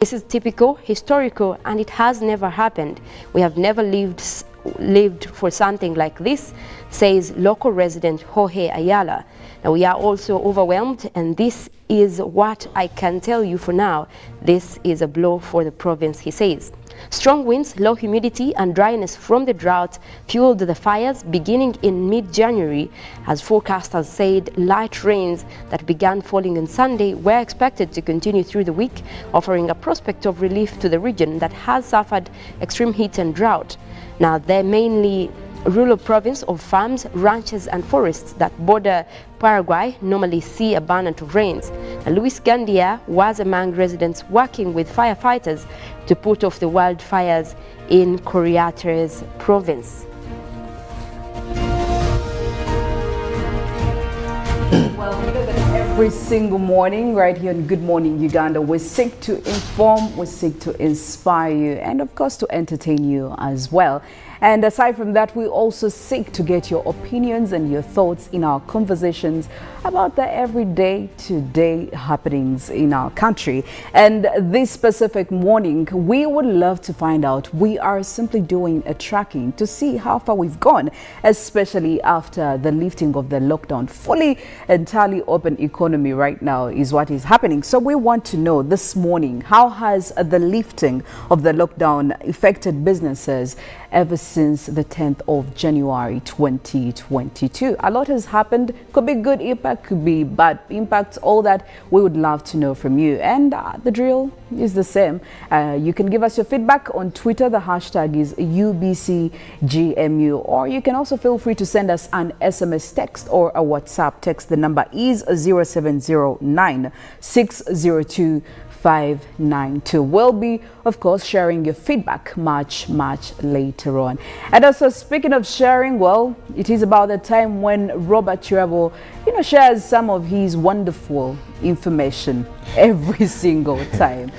This is typical, historical, and it has never happened. We have never lived for something like this, says local resident Jorge Ayala. Now, we are also overwhelmed, and this is what I can tell you for now. This is a blow for the province, he says. Strong winds, low humidity, and dryness from the drought fueled the fires beginning in mid-January. As forecasters said, light rains that began falling on Sunday were expected to continue through the week, offering a prospect of relief to the region that has suffered extreme heat and drought. Now, they're mainly rural province of farms, ranches and forests that border Paraguay normally see abundance of rains. Luis Gandia was among residents working with firefighters to put off the wildfires in Coriates province. Well, we know that every single morning right here on Good Morning Uganda, we seek to inform, we seek to inspire you, and of course to entertain you as well. And aside from that, we also seek to get your opinions and your thoughts in our conversations about the everyday today happenings in our country. And this specific morning, we would love to find out. We are simply doing a tracking to see how far we've gone, especially after the lifting of the lockdown. Fully, entirely open economy right now is what is happening. So we want to know this morning, how has the lifting of the lockdown affected businesses ever since the 10th of January 2022. A lot has happened. Could be good impact, could be bad impact, all that we would love to know from you. And the drill is the same. You can give us your feedback on Twitter. The hashtag is UBCGMU, or you can also feel free to send us an SMS text or a WhatsApp text. The number is 0709 602 592. We'll be, of course, sharing your feedback much later on. And also, speaking of sharing, well, it is about the time when Robert Chirabo, shares some of his wonderful information every single time.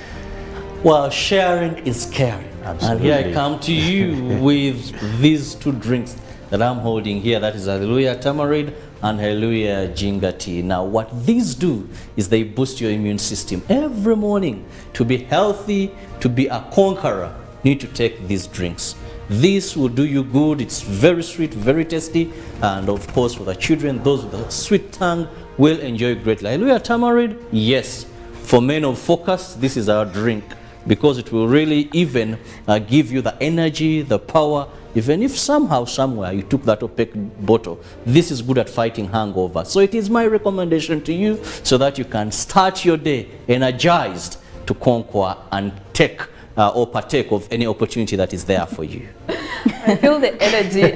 Well, sharing is caring. Absolutely. And here I come to you with these two drinks that I'm holding here. That is Hallelujah Tamarind and Hallelujah Jinga Tea. Now, what these do is they boost your immune system every morning. To be healthy, to be a conqueror, you need to take these drinks. This will do you good. It's very sweet, very tasty, and of course for the children, those with a sweet tongue will enjoy greatly. Hallelujah Tamarind, yes. For men of focus, this is our drink, because it will really even give you the energy, the power. Even if somehow, somewhere, you took that opaque bottle, this is good at fighting hangover. So it is my recommendation to you, so that you can start your day energized to conquer and take or partake of any opportunity that is there for you. I feel the energy.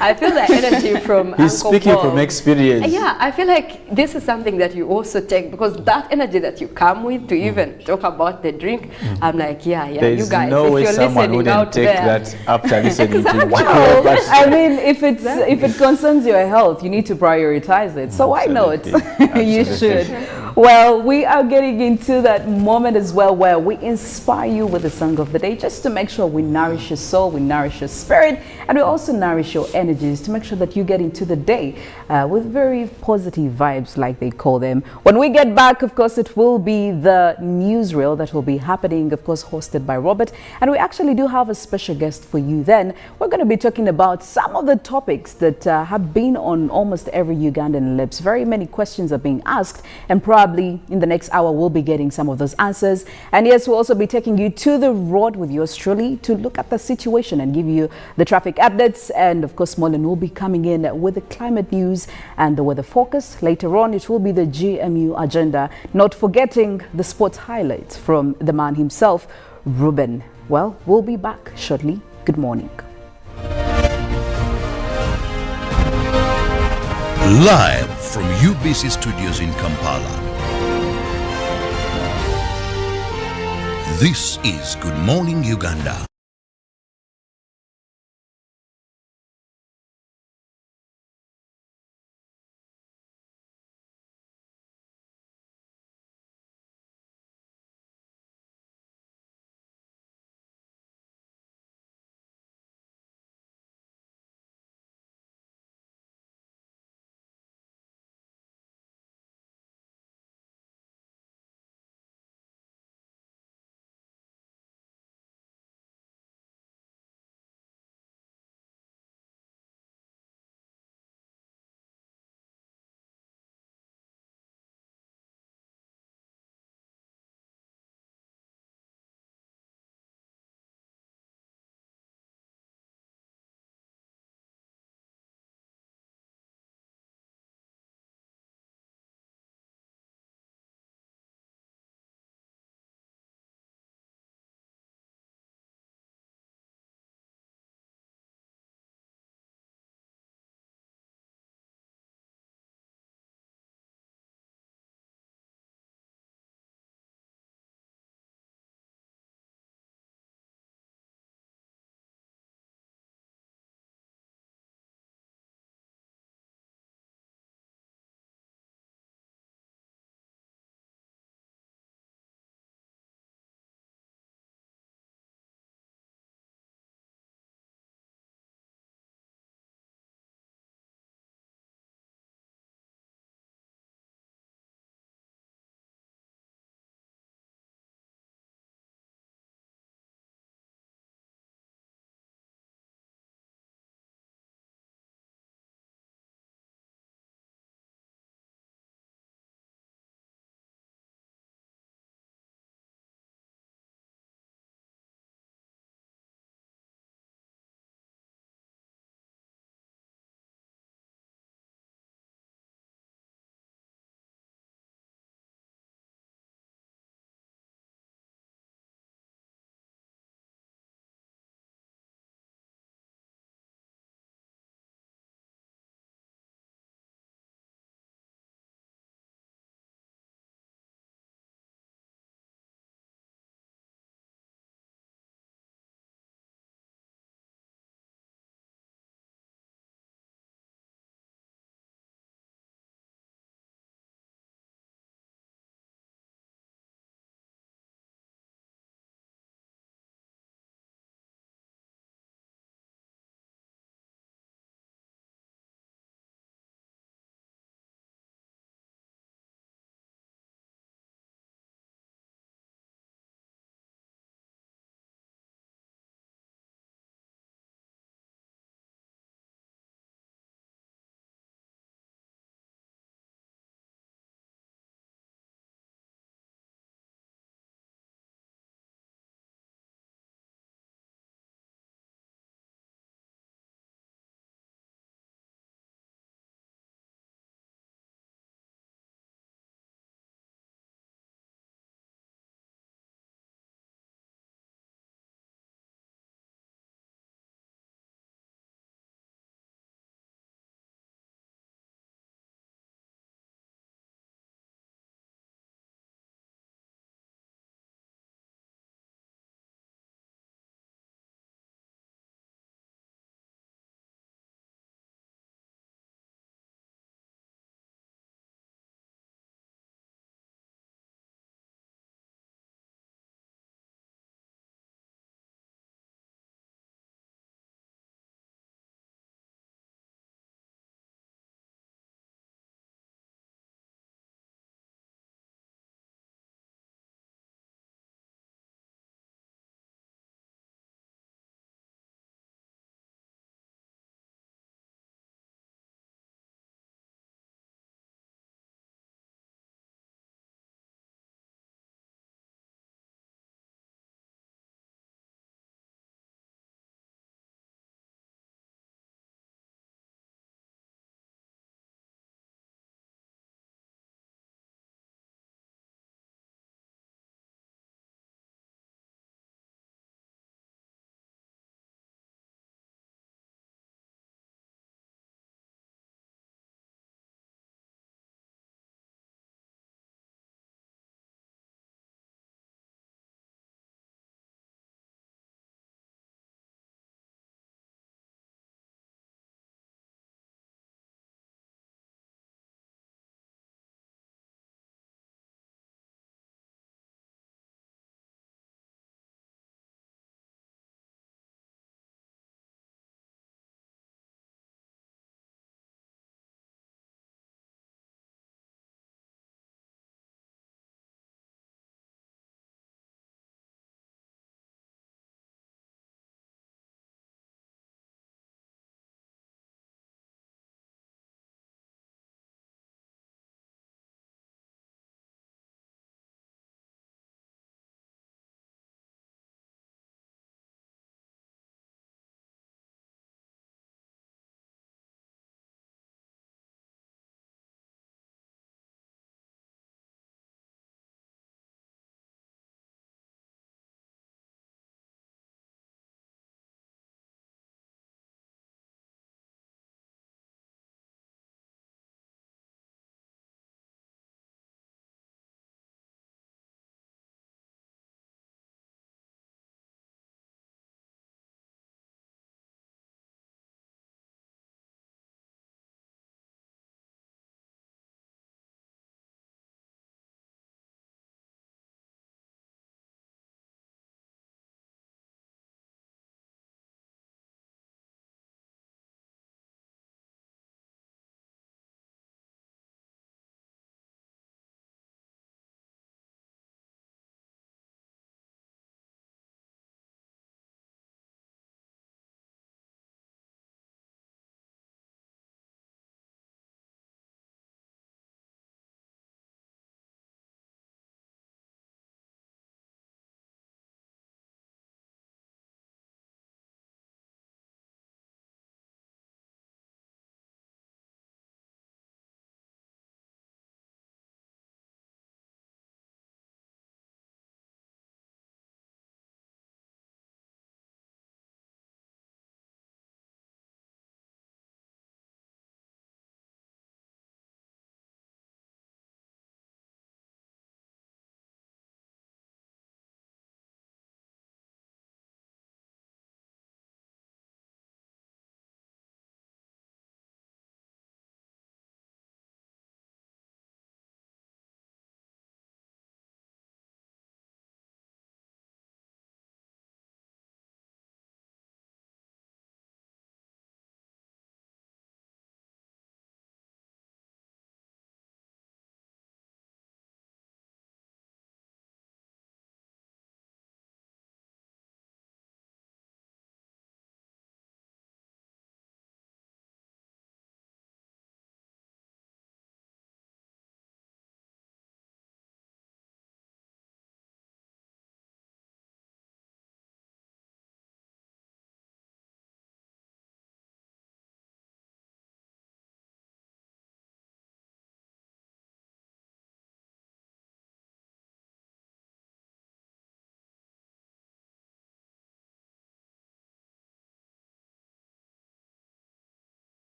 I feel the energy from He's Uncle speaking Paul. from experience. Yeah, I feel like this is something that you also take, because that energy that you come with to even talk about the drink, I'm like, yeah, There's you guys, no if way you're someone listening wouldn't out take there. that after listening Exactly. to Well, Joe. I mean, if it concerns your health, you need to prioritize it. So why not? You should. Well, we are getting into that moment as well, where we inspire you with the song of the day, just to make sure we nourish your soul, we nourish your spirit, and we also nourish your energies to make sure that you get into the day with very positive vibes, like they call them. When we get back, of course, it will be the newsreel that will be happening, of course, hosted by Robert. And we actually do have a special guest for you then. We're going to be talking about some of the topics that have been on almost every Ugandan lips. Very many questions are being asked, and probably in the next hour, we'll be getting some of those answers. And yes, we'll also be taking you to the road with yours truly to look at the situation and give you the traffic updates. And of course, Molin will be coming in with the climate news and the weather focus. Later on, it will be the GMU agenda, not forgetting the sports highlights from the man himself, Ruben. Well, we'll be back shortly. Good morning. Live from UBC Studios in Kampala. This is Good Morning Uganda.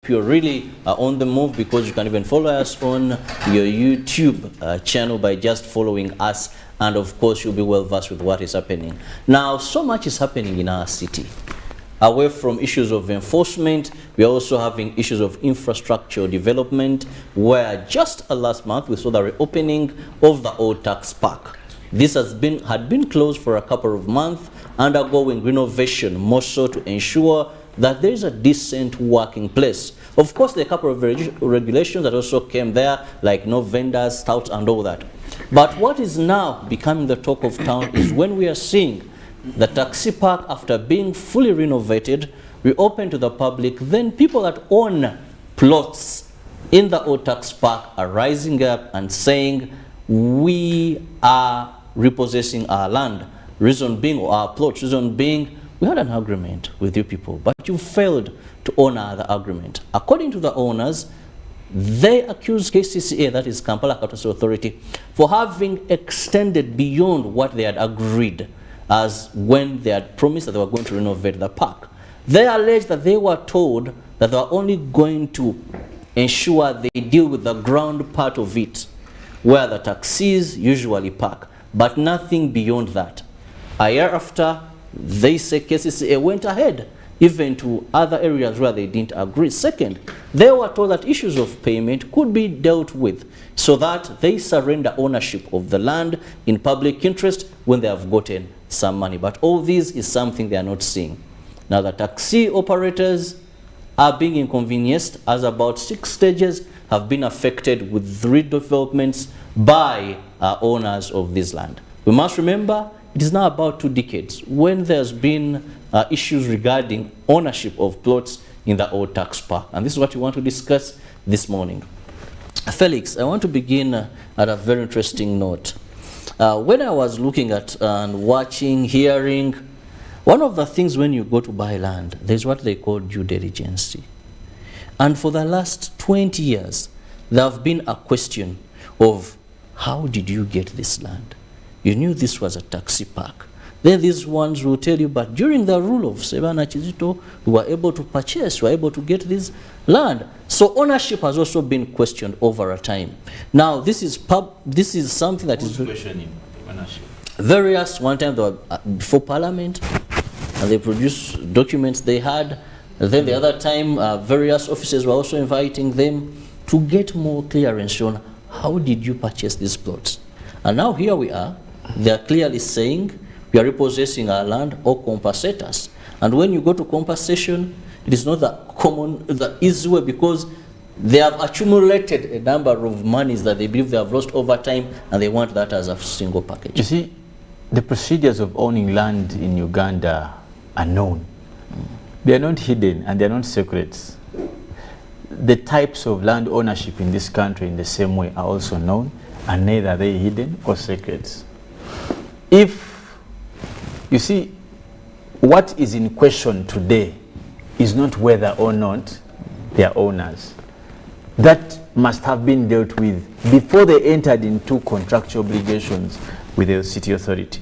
you're really on the move, because you can even follow us on your YouTube channel by just following us, and of course you'll be well versed with what is happening. Now, so much is happening in our city. Away from issues of enforcement, we are also having issues of infrastructure development, where just last month we saw the reopening of the old tax park. This had been closed for a couple of months, undergoing renovation, more so to ensure that there is a decent working place. Of course, there are a couple of regulations that also came there, like no vendors, touts, and all that. But what is now becoming the talk of town is when we are seeing the taxi park, after being fully renovated, reopened to the public, then people that own plots in the old tax park are rising up and saying, we are repossessing our land. Reason being, or our plots, reason being, we had an agreement with you people, but you failed to honor the agreement. According to the owners, they accused KCCA, that is Kampala Capital Authority, for having extended beyond what they had agreed, as when they had promised that they were going to renovate the park. They alleged that they were told that they were only going to ensure they deal with the ground part of it, where the taxis usually park, but nothing beyond that. A year after, they say KCCA went ahead, even to other areas where they didn't agree. Second, they were told that issues of payment could be dealt with, so that they surrender ownership of the land in public interest when they have gotten some money. But all this is something they are not seeing. Now, the taxi operators are being inconvenienced, as about 6 stages have been affected with redevelopments by owners of this land. We must remember, it is now about 2 decades when there's been issues regarding ownership of plots in the old tax park. And this is what we want to discuss this morning. Felix, I want to begin at a very interesting note. When I was looking at and watching, hearing, one of the things when you go to buy land, there's what they call due diligence. And for the last 20 years, there have been a question of, how did you get this land? You knew this was a taxi park. Then these ones will tell you, but during the rule of Sebana Chizito, we were able to purchase, we were able to get this land. So ownership has also been questioned over a time. Now, this is something that is questioning ownership. Various, one time they were before Parliament, and they produced documents they had. And then the other time, various officers were also inviting them to get more clearance on how did you purchase these plots. And now here we are. They are clearly saying, we are repossessing our land or compensate us. And when you go to compensation, it is not the easy way, because they have accumulated a number of monies that they believe they have lost over time, and they want that as a single package. You see, the procedures of owning land in Uganda are known. They are not hidden and they are not secrets. The types of land ownership in this country in the same way are also known, and neither are they hidden or secrets. If you see, what is in question today is not whether or not they are owners. That must have been dealt with before they entered into contractual obligations with the city authority.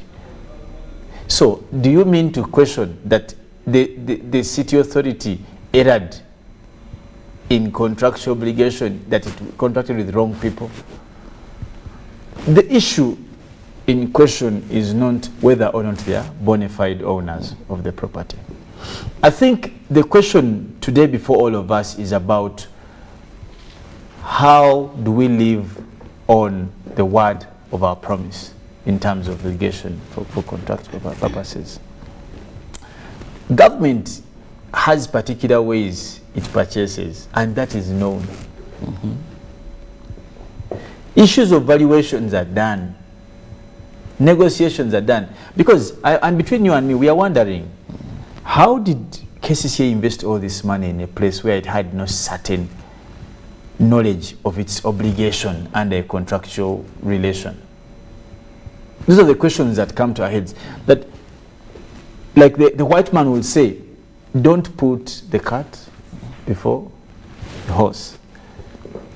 So, do you mean to question that the city authority erred in contractual obligation, that it contracted with wrong people? The issue in question is not whether or not they are bona fide owners of the property. I think the question today before all of us is about, how do we live on the word of our promise in terms of litigation for contractual purposes? Government has particular ways it purchases, and that is known. Issues of valuations are done. Negotiations are done. Because, and between you and me, we are wondering, how did KCCA invest all this money in a place where it had no certain knowledge of its obligation under a contractual relation? These are the questions that come to our heads. That, like the white man will say, don't put the cart before the horse.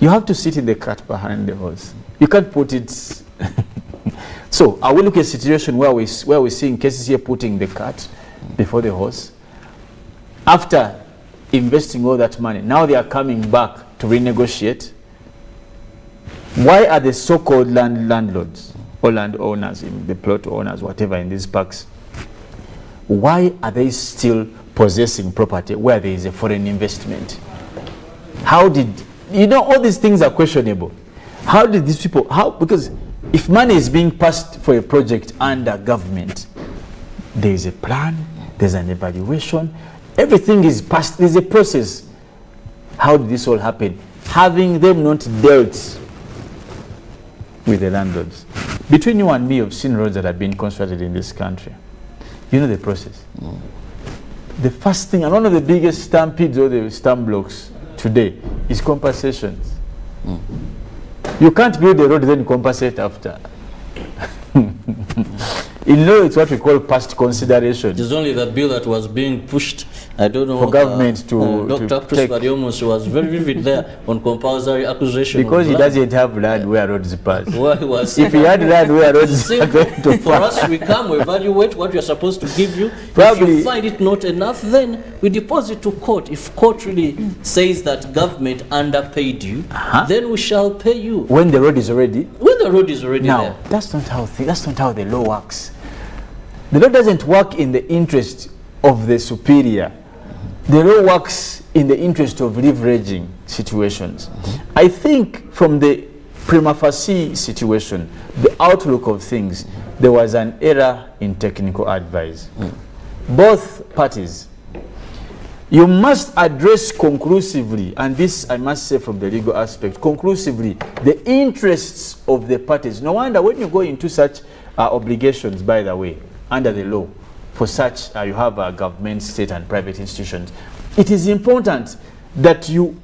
You have to sit in the cart behind the horse. You can't put it. So, are we looking at a situation where we're seeing KCCA putting the cart before the horse? After investing all that money, now they are coming back to renegotiate. Why are the so-called landlords or landowners, the plot owners, whatever, in these parks, why are they still possessing property where there is a foreign investment? How did, you know, all these things are questionable. How did these people, because if money is being passed for a project under government, there is a plan, there's an evaluation, everything is passed, there's a process. How did this all happen? Having them not dealt with the landlords. Between you and me, you've seen roads that have been constructed in this country. You know the process. The first thing, and one of the biggest stampedes or the stamp blocks today is compensations. You can't build the road then compensate after. You know, it's what we call past consideration. There's only the bill that was being pushed, I don't know, for government to Dr. Chris Bariomus was very vivid there on compulsory acquisition. Because he doesn't have land where roads pass. Well, he was if he had land where roads are going to for pass. us, we come, we evaluate what we are supposed to give you. Probably, if you find it not enough, then we deposit to court. If court really says that government underpaid you, then we shall pay you. When the road is already? When the road is already now, there. That's not how the law works. The law doesn't work in the interest of the superior. The law works in the interest of leveraging situations. I think from the prima facie situation, the outlook of things, there was an error in technical advice. Both parties, you must address conclusively, and this I must say from the legal aspect, conclusively, the interests of the parties. No wonder when you go into such obligations, by the way, under the law, for such you have government, state and private institutions, it is important that you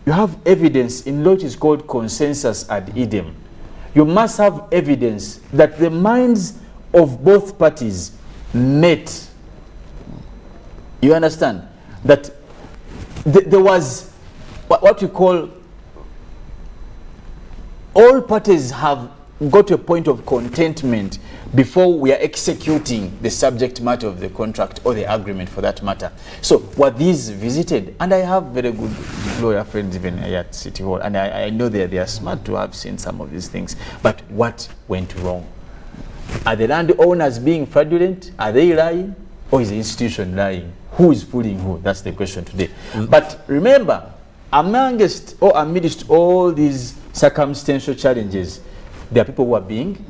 have evidence in law. It is called consensus ad idem. You must have evidence that the minds of both parties met. You understand? That there was what we call, all parties have got to a point of contentment before we are executing the subject matter of the contract or the agreement for that matter. So were these visited? And I have very good lawyer friends even at City Hall, and I know they are smart to have seen some of these things. But what went wrong? Are the landowners being fraudulent? Are they lying? Or is the institution lying? Who is fooling who? That's the question today. But remember, amidst all these circumstantial challenges, there are people who are being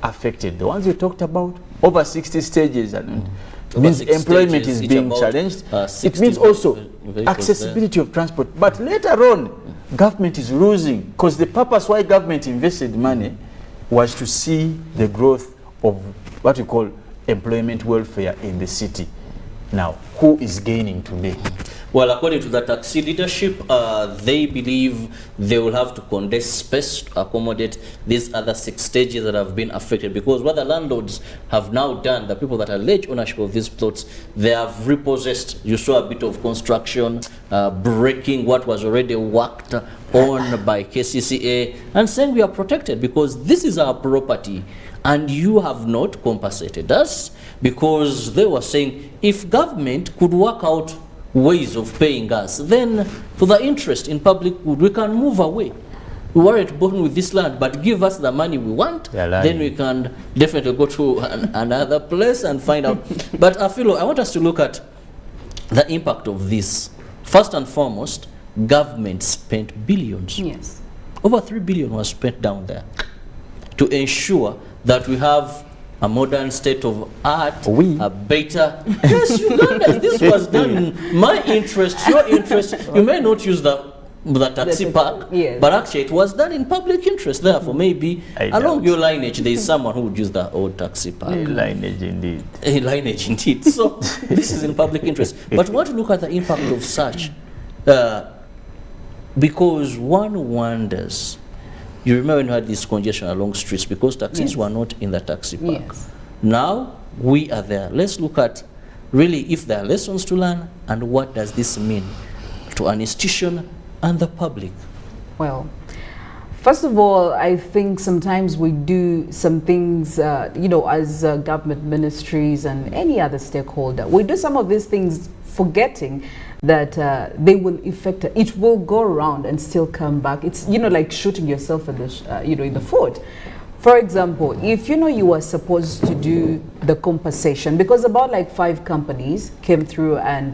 affected. The ones you talked about, over 60 stages, and means employment is being challenged. It means also accessibility of transport. But later on, government is losing, because the purpose why government invested money was to see the growth of what we call employment welfare in the city. Now, who is gaining today? Well, according to the taxi leadership, they believe they will have to condense space to accommodate these other 6 stages that have been affected. Because what the landlords have now done, the people that allege ownership of these plots, they have repossessed. You saw a bit of construction, breaking what was already worked on by KCCA, and saying we are protected because this is our property and you have not compensated us. Because they were saying if government could work out ways of paying us, then for the interest in public good, we can move away. We weren't born with this land, but give us the money we want, then we can definitely go to another place and find out. But I want us to look at the impact of this. First and foremost, government spent billions. Yes. Over 3 billion was spent down there to ensure that we have a modern state of art, a better... Yes, Uganda, this was done in my interest, your interest. You may not use the taxi park, yes, but actually it was done in public interest. Therefore, maybe along your lineage, there is someone who would use the old taxi park. A lineage indeed. A lineage indeed. So this is in public interest. But we want to look at the impact of such, because one wonders. You remember when we had this congestion along streets because taxis were not in the taxi park. Yes. Now we are there. Let's look at really if there are lessons to learn and what does this mean to an institution and the public. Well, First of all, I think sometimes we do some things, you know, as government ministries and any other stakeholder. We do some of these things forgetting that they will affect, it will go around and still come back. It's, you know, like shooting yourself in the, you know, in the foot. For example, if you know you were supposed to do the compensation, because about like 5 companies came through and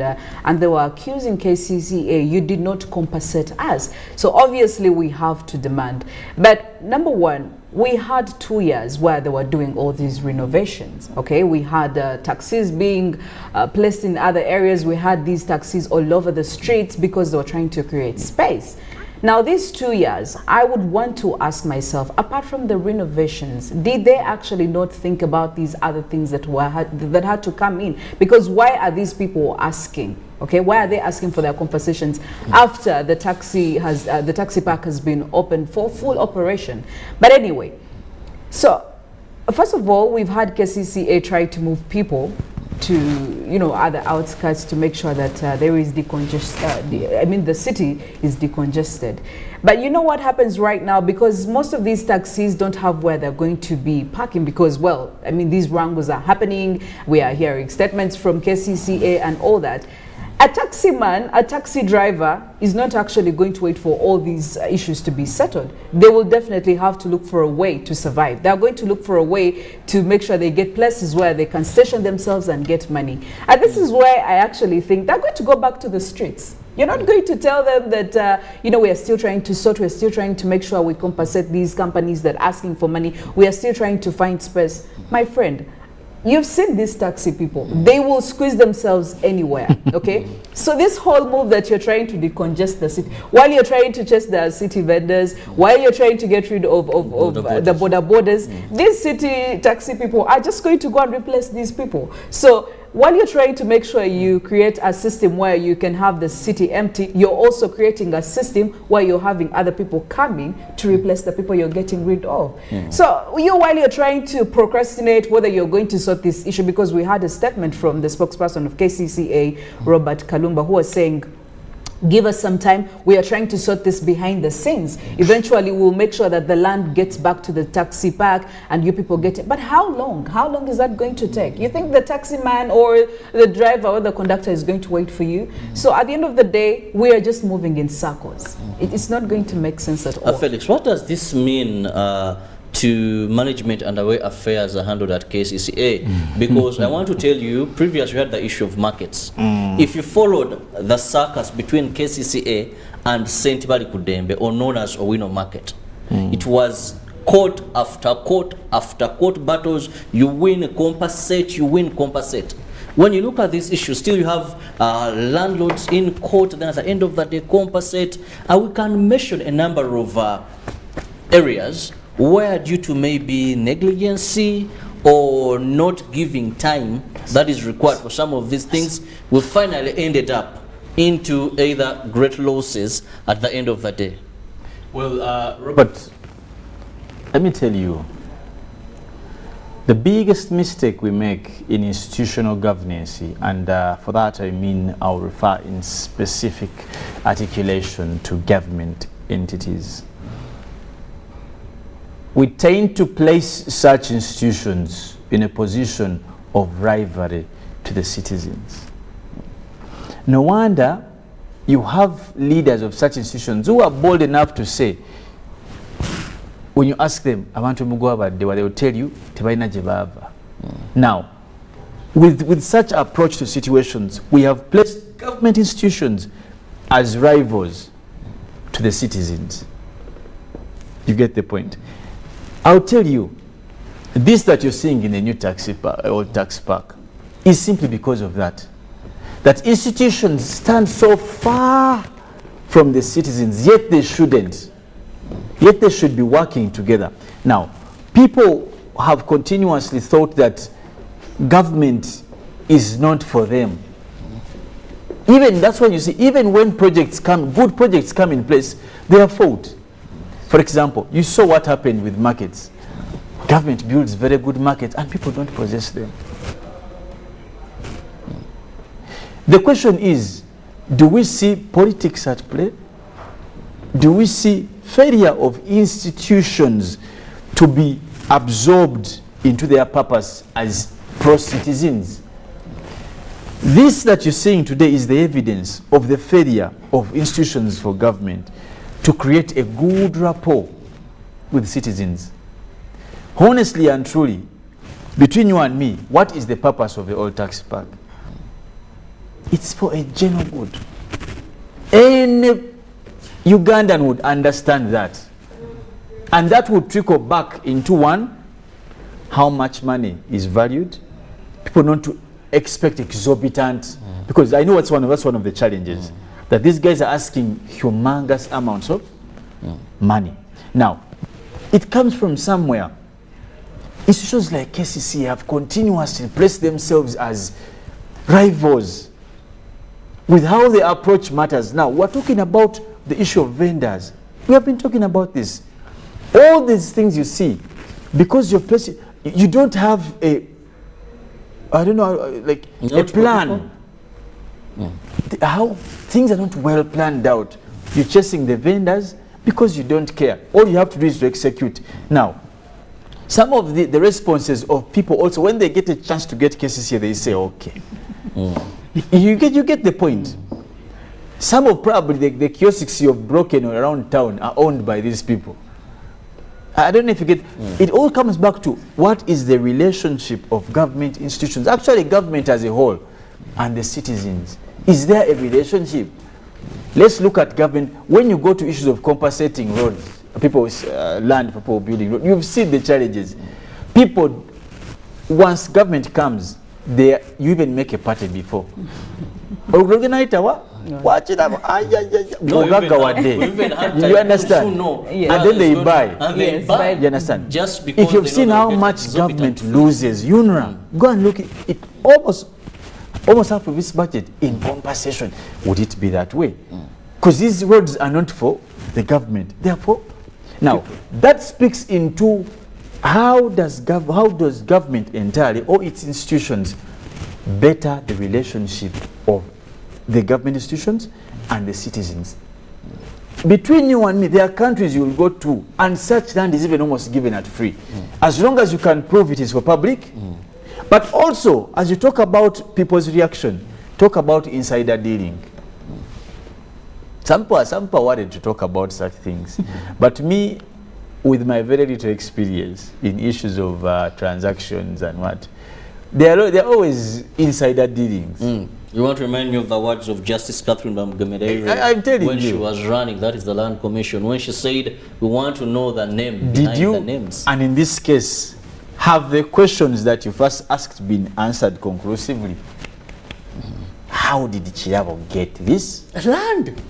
they were accusing KCCA, you did not compensate us. So obviously we have to demand. But number one, we had 2 years where they were doing all these renovations. Okay, we had taxis being placed in other areas. We had these taxis all over the streets because they were trying to create space. Now, these 2 years, I would want to ask myself, apart from the renovations, did they actually not think about these other things that had to come in? Because why are these people asking? Okay, why are they asking for their compensations after the taxi park has been open for full operation? But anyway, so first of all, we've had KCCA try to move people to, you know, other outskirts to make sure that there is the city is decongested. But you know what happens right now, because most of these taxis don't have where they're going to be parking because, well, I mean, these wrangles are happening. We are hearing statements from KCCA and all that. A taxi man, a taxi driver is not actually going to wait for all these issues to be settled. They will definitely have to look for a way to survive. They're going to look for a way to make sure they get places where they can station themselves and get money. And this is where I actually think they're going to go back to the streets. You're not going to tell them that, you know, we are still trying to sort, we're still trying to make sure we compensate these companies that are asking for money. We are still trying to find space. My friend, you've seen these taxi people. They will squeeze themselves anywhere, okay? So this whole move that you're trying to decongest the city, while you're trying to chase the city vendors, while you're trying to get rid of the border borders, these city taxi people are just going to go and replace these people. So while you're trying to make sure you create a system where you can have the city empty, you're also creating a system where you're having other people coming to replace the people you're getting rid of. So while you're trying to procrastinate whether you're going to sort this issue, because we had a statement from the spokesperson of KCCA, Robert Kalumba, who was saying, give us some time. We are trying to sort this behind the scenes. Eventually, we'll make sure that the land gets back to the taxi park and you people get it. But how long? How long is that going to take? You think the taxi man or the driver or the conductor is going to wait for you? So at the end of the day, we are just moving in circles. It's not going to make sense at all. Felix, what does this mean to management and the way affairs are handled at KCCA? Because I want to tell you, previously we had the issue of markets. If you followed the circus between KCCA and St. Barikudembe, or known as Owino Market, it was court after court after court battles. You win, compensate, you win, compensate. When you look at this issue, still you have landlords in court, then at the end of the day, compensate. We can mention a number of areas where, due to maybe negligency or not giving time that is required for some of these things, we finally ended up into either great losses at the end of the day. Well, Robert, let me tell you, the biggest mistake we make in institutional governance, and for that I mean I'll refer in specific articulation to government entities, we tend to place such institutions in a position of rivalry to the citizens. No wonder you have leaders of such institutions who are bold enough to say, when you ask them, abantu mugwaba, they will tell you, tebaina jebava. Now, with such approach to situations, we have placed government institutions as rivals to the citizens. You get the point? I'll tell you, this that you're seeing in the new taxi park, or tax park, is simply because of that. That institutions stand so far from the citizens, yet they shouldn't. Yet they should be working together. Now, people have continuously thought that government is not for them. Even that's when you see, even when projects come, good projects come in place, they are fought. For example, you saw what happened with markets. Government builds very good markets and people don't possess them. The question is, do we see politics at play? do we see failure of institutions to be absorbed into their purpose as pro-citizens. This that you're seeing today is the evidence of the failure of institutions for government to create a good rapport with citizens. Honestly and truly, between you and me, what is the purpose of the old tax pack? It's for a general good. Any Ugandan would understand that. And that would trickle back into one, how much money is valued. People not to expect exorbitant, because I know that's one of the challenges, that these guys are asking humongous amounts of money. Now, it comes from somewhere. Institutions like KCC have continuously placed themselves as rivals with how they approach matters. Now, we're talking about the issue of vendors. We have been talking about this. All these things you see, because you're placing, you don't have a, I don't know, like a plan. How things are not well planned out. You're chasing the vendors because you don't care. All you have to do is to execute. Now, some of the responses of people also, when they get a chance to get cases here, they say, okay. You get the point. Some of probably the kiosks you've broken around town are owned by these people. I don't know if you get, it all comes back to what is the relationship of government institutions, actually government as a whole, and the citizens. Is there a relationship? Let's look at government. When you go to issues of compensating roads, people's land, people building roads, you've seen the challenges. People, once government comes, you even make a party before. Watch it up. You understand? Yes. And then they buy. And they buy. You understand? Just because if you've seen how much government loses, UNRA, go and look at it. Almost half of its budget in compensation. Would it be that way? Because these roads are not for the government. Therefore, now that speaks into how does government entirely or its institutions better the relationship of the government institutions and the citizens. Between you and me, there are countries you will go to and such land is even almost given at free. As long as you can prove it is for public. But also, as you talk about people's reaction, talk about insider dealing. Some people wanted to talk about such things. But me, with my very little experience in issues of transactions and what, they're always insider dealings. You want to remind me of the words of Justice Catherine Bamgamerere I'm telling when you. she was running, that is the Land Commission, when she said, we want to know the name behind the names. And in this case, have the questions that you first asked been answered conclusively? How did Chirabo get this land?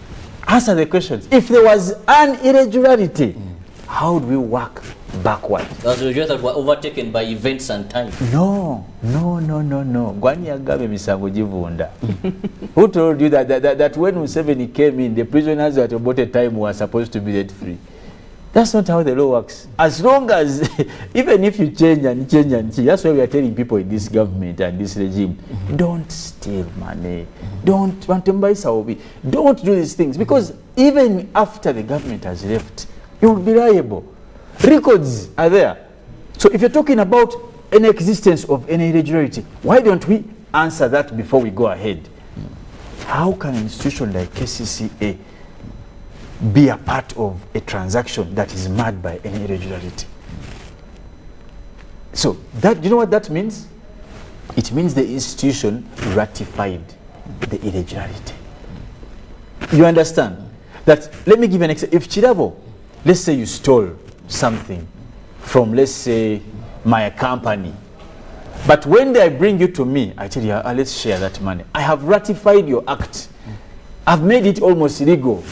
Answer the questions. If there was an irregularity, how would we work backward? As a result that were overtaken by events and time. No. Who told you that when Museveni came in, the prisoners at about a time were supposed to be let free? That's not how the law works. As long as, even if you change and change, that's why we are telling people in this government and this regime, don't steal money. Don't do these things. Because even after the government has left, you will be liable. Records are there. So if you're talking about an existence of any irregularity, why don't we answer that before we go ahead? How can an institution like KCCA be a part of a transaction that is marred by any irregularity? So that, you know what that means? It means the institution ratified the irregularity. You understand? That, let me give an example. If Chirabo, let's say you stole something from, let's say, my company, but when they bring you to me, I tell you, let's share that money. I have ratified your act. I've made it almost illegal.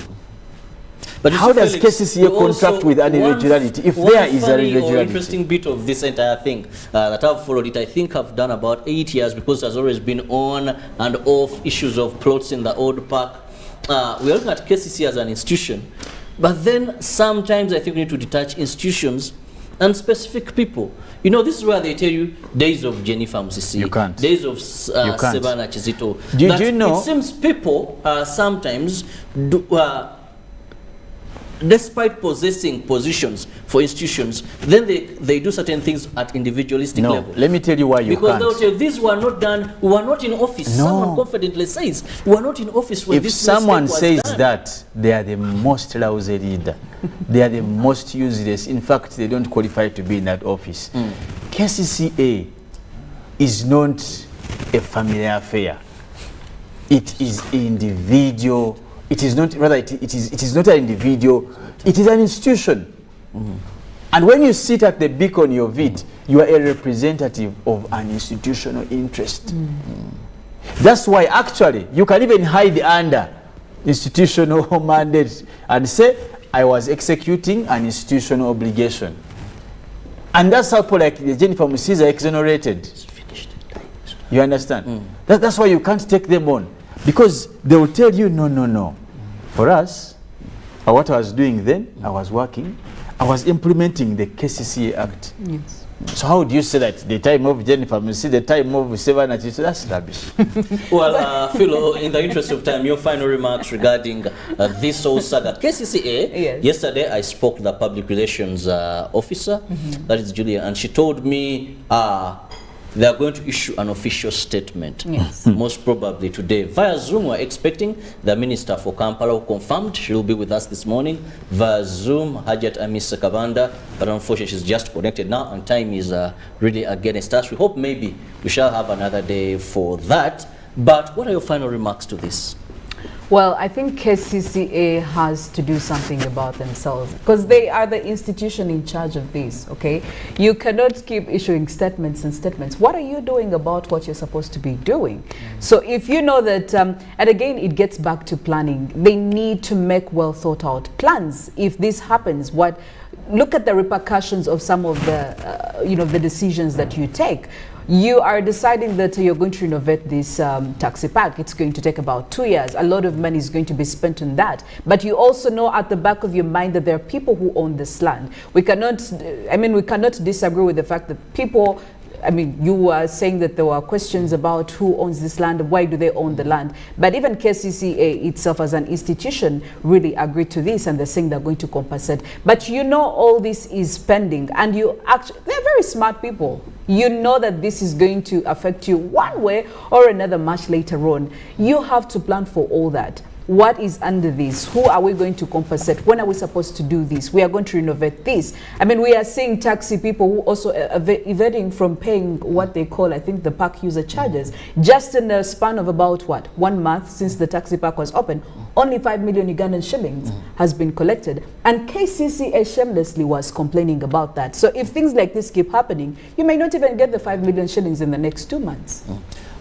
But how does KCCA contract with an irregularity if there is a irregularity? One interesting bit of this entire thing that I've followed it, I think I've done about 8 years, because there's always been on and off issues of plots in the old park. We're looking at KCCA as an institution, but then sometimes I think we need to detach institutions and specific people. You know, this is where they tell you days of Jennifer Musisi, you can't. Days of Sebana Chizito. Do you know? It seems people sometimes despite possessing positions for institutions, then they do certain things at individualistic level. Let me tell you why you because can't. Because they'll tell these were not done, we were not in office. No. Someone confidently says, we were not in office when if this someone mistake was says done. that, they are the most lousy leader. They are the most useless. In fact, they don't qualify to be in that office. KCCA is not a family affair. It is individual. It is not, rather, it is not an individual. It is an institution. And when you sit at the beacon of it, you are a representative of an institutional interest. That's why actually you can even hide under institutional mandate and say, I was executing an institutional obligation. And that's how people like Jennifer Musiza are exonerated. You understand? That's why you can't take them on. Because they will tell you, no, no, no. For us, what I was doing then, I was working, I was implementing the KCCA Act. Yes. So how do you say that the time of Jennifer Musiza, the time of Sevana, that's rubbish. Well, Philo, in the interest of time, your final remarks regarding this whole saga. KCCA, yes. Yesterday I spoke to the public relations officer, that is Julia, and she told me they are going to issue an official statement, most probably today. Via Zoom, we're expecting the Minister for Kampala, who confirmed she will be with us this morning. Via Zoom, Hajat Amisa Kabanda, but unfortunately she's just connected now, and time is really against us. We hope maybe we shall have another day for that. But what are your final remarks to this? Well, I think KCCA has to do something about themselves because they are the institution in charge of this, okay? You cannot keep issuing statements and statements. What are you doing about what you're supposed to be doing? So if you know that, and again, it gets back to planning. They need to make well thought out plans. If this happens, look at the repercussions of some of the, the decisions that you take. You are deciding that you're going to renovate this taxi park. It's going to take about 2 years. A lot of money is going to be spent on that. But you also know at the back of your mind that there are people who own this land. We cannot disagree with the fact that people, you were saying that there were questions about who owns this land, why do they own the land? But even KCCA itself as an institution really agreed to this, and they're saying they're going to compensate. But all this is pending, and they're very smart people. You know that this is going to affect you one way or another much later on. You have to plan for all that. What is under this? Who are we going to compensate? When are we supposed to do this? We are going to renovate this. We are seeing taxi people who also are evading from paying what they call, I think, the park user charges. Just in the span of about, 1 month since the taxi park was open, only 5 million Ugandan shillings has been collected. And KCCA shamelessly was complaining about that. So if things like this keep happening, you may not even get the 5 million shillings in the next 2 months.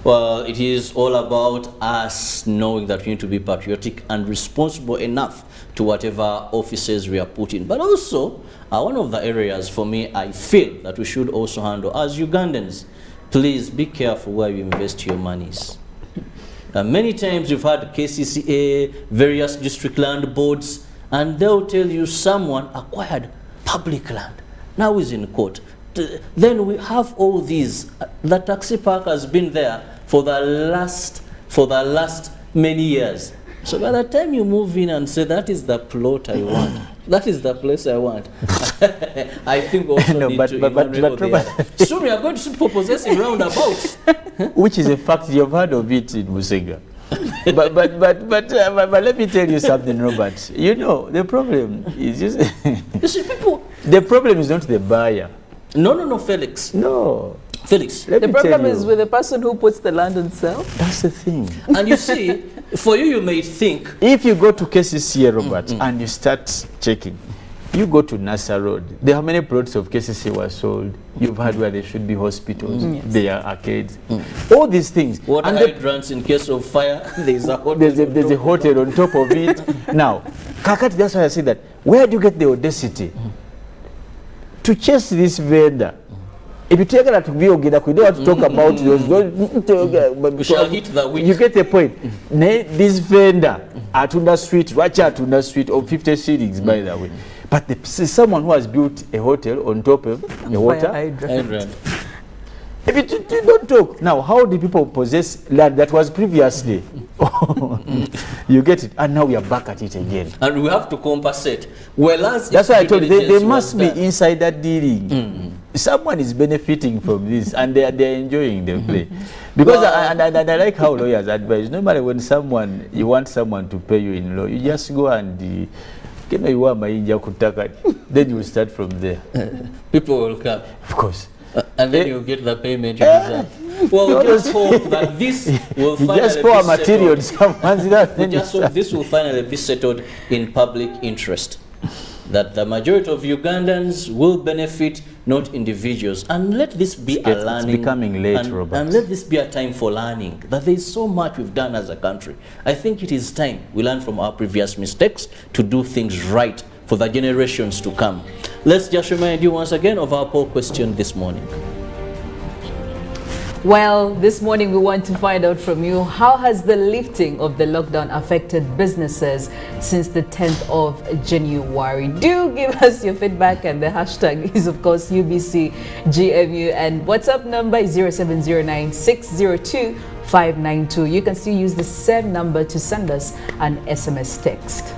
Well, it is all about us knowing that we need to be patriotic and responsible enough to whatever offices we are put in. But also, one of the areas for me I feel that we should also handle as Ugandans, please be careful where you invest your monies. Many times you've had KCCA, various district land boards, and they'll tell you someone acquired public land. Now he's in court. Then we have all these. The taxi park has been there for the last many years. So by the time you move in and say, that is the plot I want, that is the place I want, I think we also need to soon we are going to see people possessing roundabouts. Which is a fact, you've heard of it in Musinga. but let me tell you something, Robert. The problem is just you see, people. The problem is not the buyer. No, Felix. No. Felix. The problem is with the person who puts the land on sale. That's the thing. And you see, for you may think. If you go to KCCA, Robert, and you start checking, you go to Nasa Road. There are many plots of KCCA were sold. You've heard where there should be hospitals. There are arcades. All these things. Water hydrants in case of fire. There's a hotel on top of it. Now, Kakati, that's why I say that. Where do you get the audacity to chase this vendor? If you take that to be okay, we don't have to talk about those. We shall hit the witch. You get the point. This vendor at Tunda Street, watch out Tunda Street of 50 shillings, by the way. But someone who has built a hotel on top of a water hydrant. Even If you don't talk, now how do people possess land that was previously? You get it, and now we are back at it again. And we have to compensate. Whereas that's why I told you there must be insider dealing. Someone is benefiting from this, and they're enjoying the play. Because and I like how lawyers advise. Normally, when you want someone to pay you in law, you just go and then you start from there. People will come, of course, and then you get the payment you deserve. Well, we just hope that this will finally just pour be material. We just hope this will finally be settled in public interest. That the majority of Ugandans will benefit, not individuals. And let this be a learning. It's becoming late, Robert. And let this be a time for learning. That there is so much we've done as a country. I think it is time we learn from our previous mistakes to do things right for the generations to come. Let's just remind you once again of our poll question this morning. Well, this morning we want to find out from you, how has the lifting of the lockdown affected businesses since the 10th of January? Do give us your feedback, and the hashtag is of course UBCGMU, and WhatsApp number is 0709 602 592. You can still use the same number to send us an SMS text.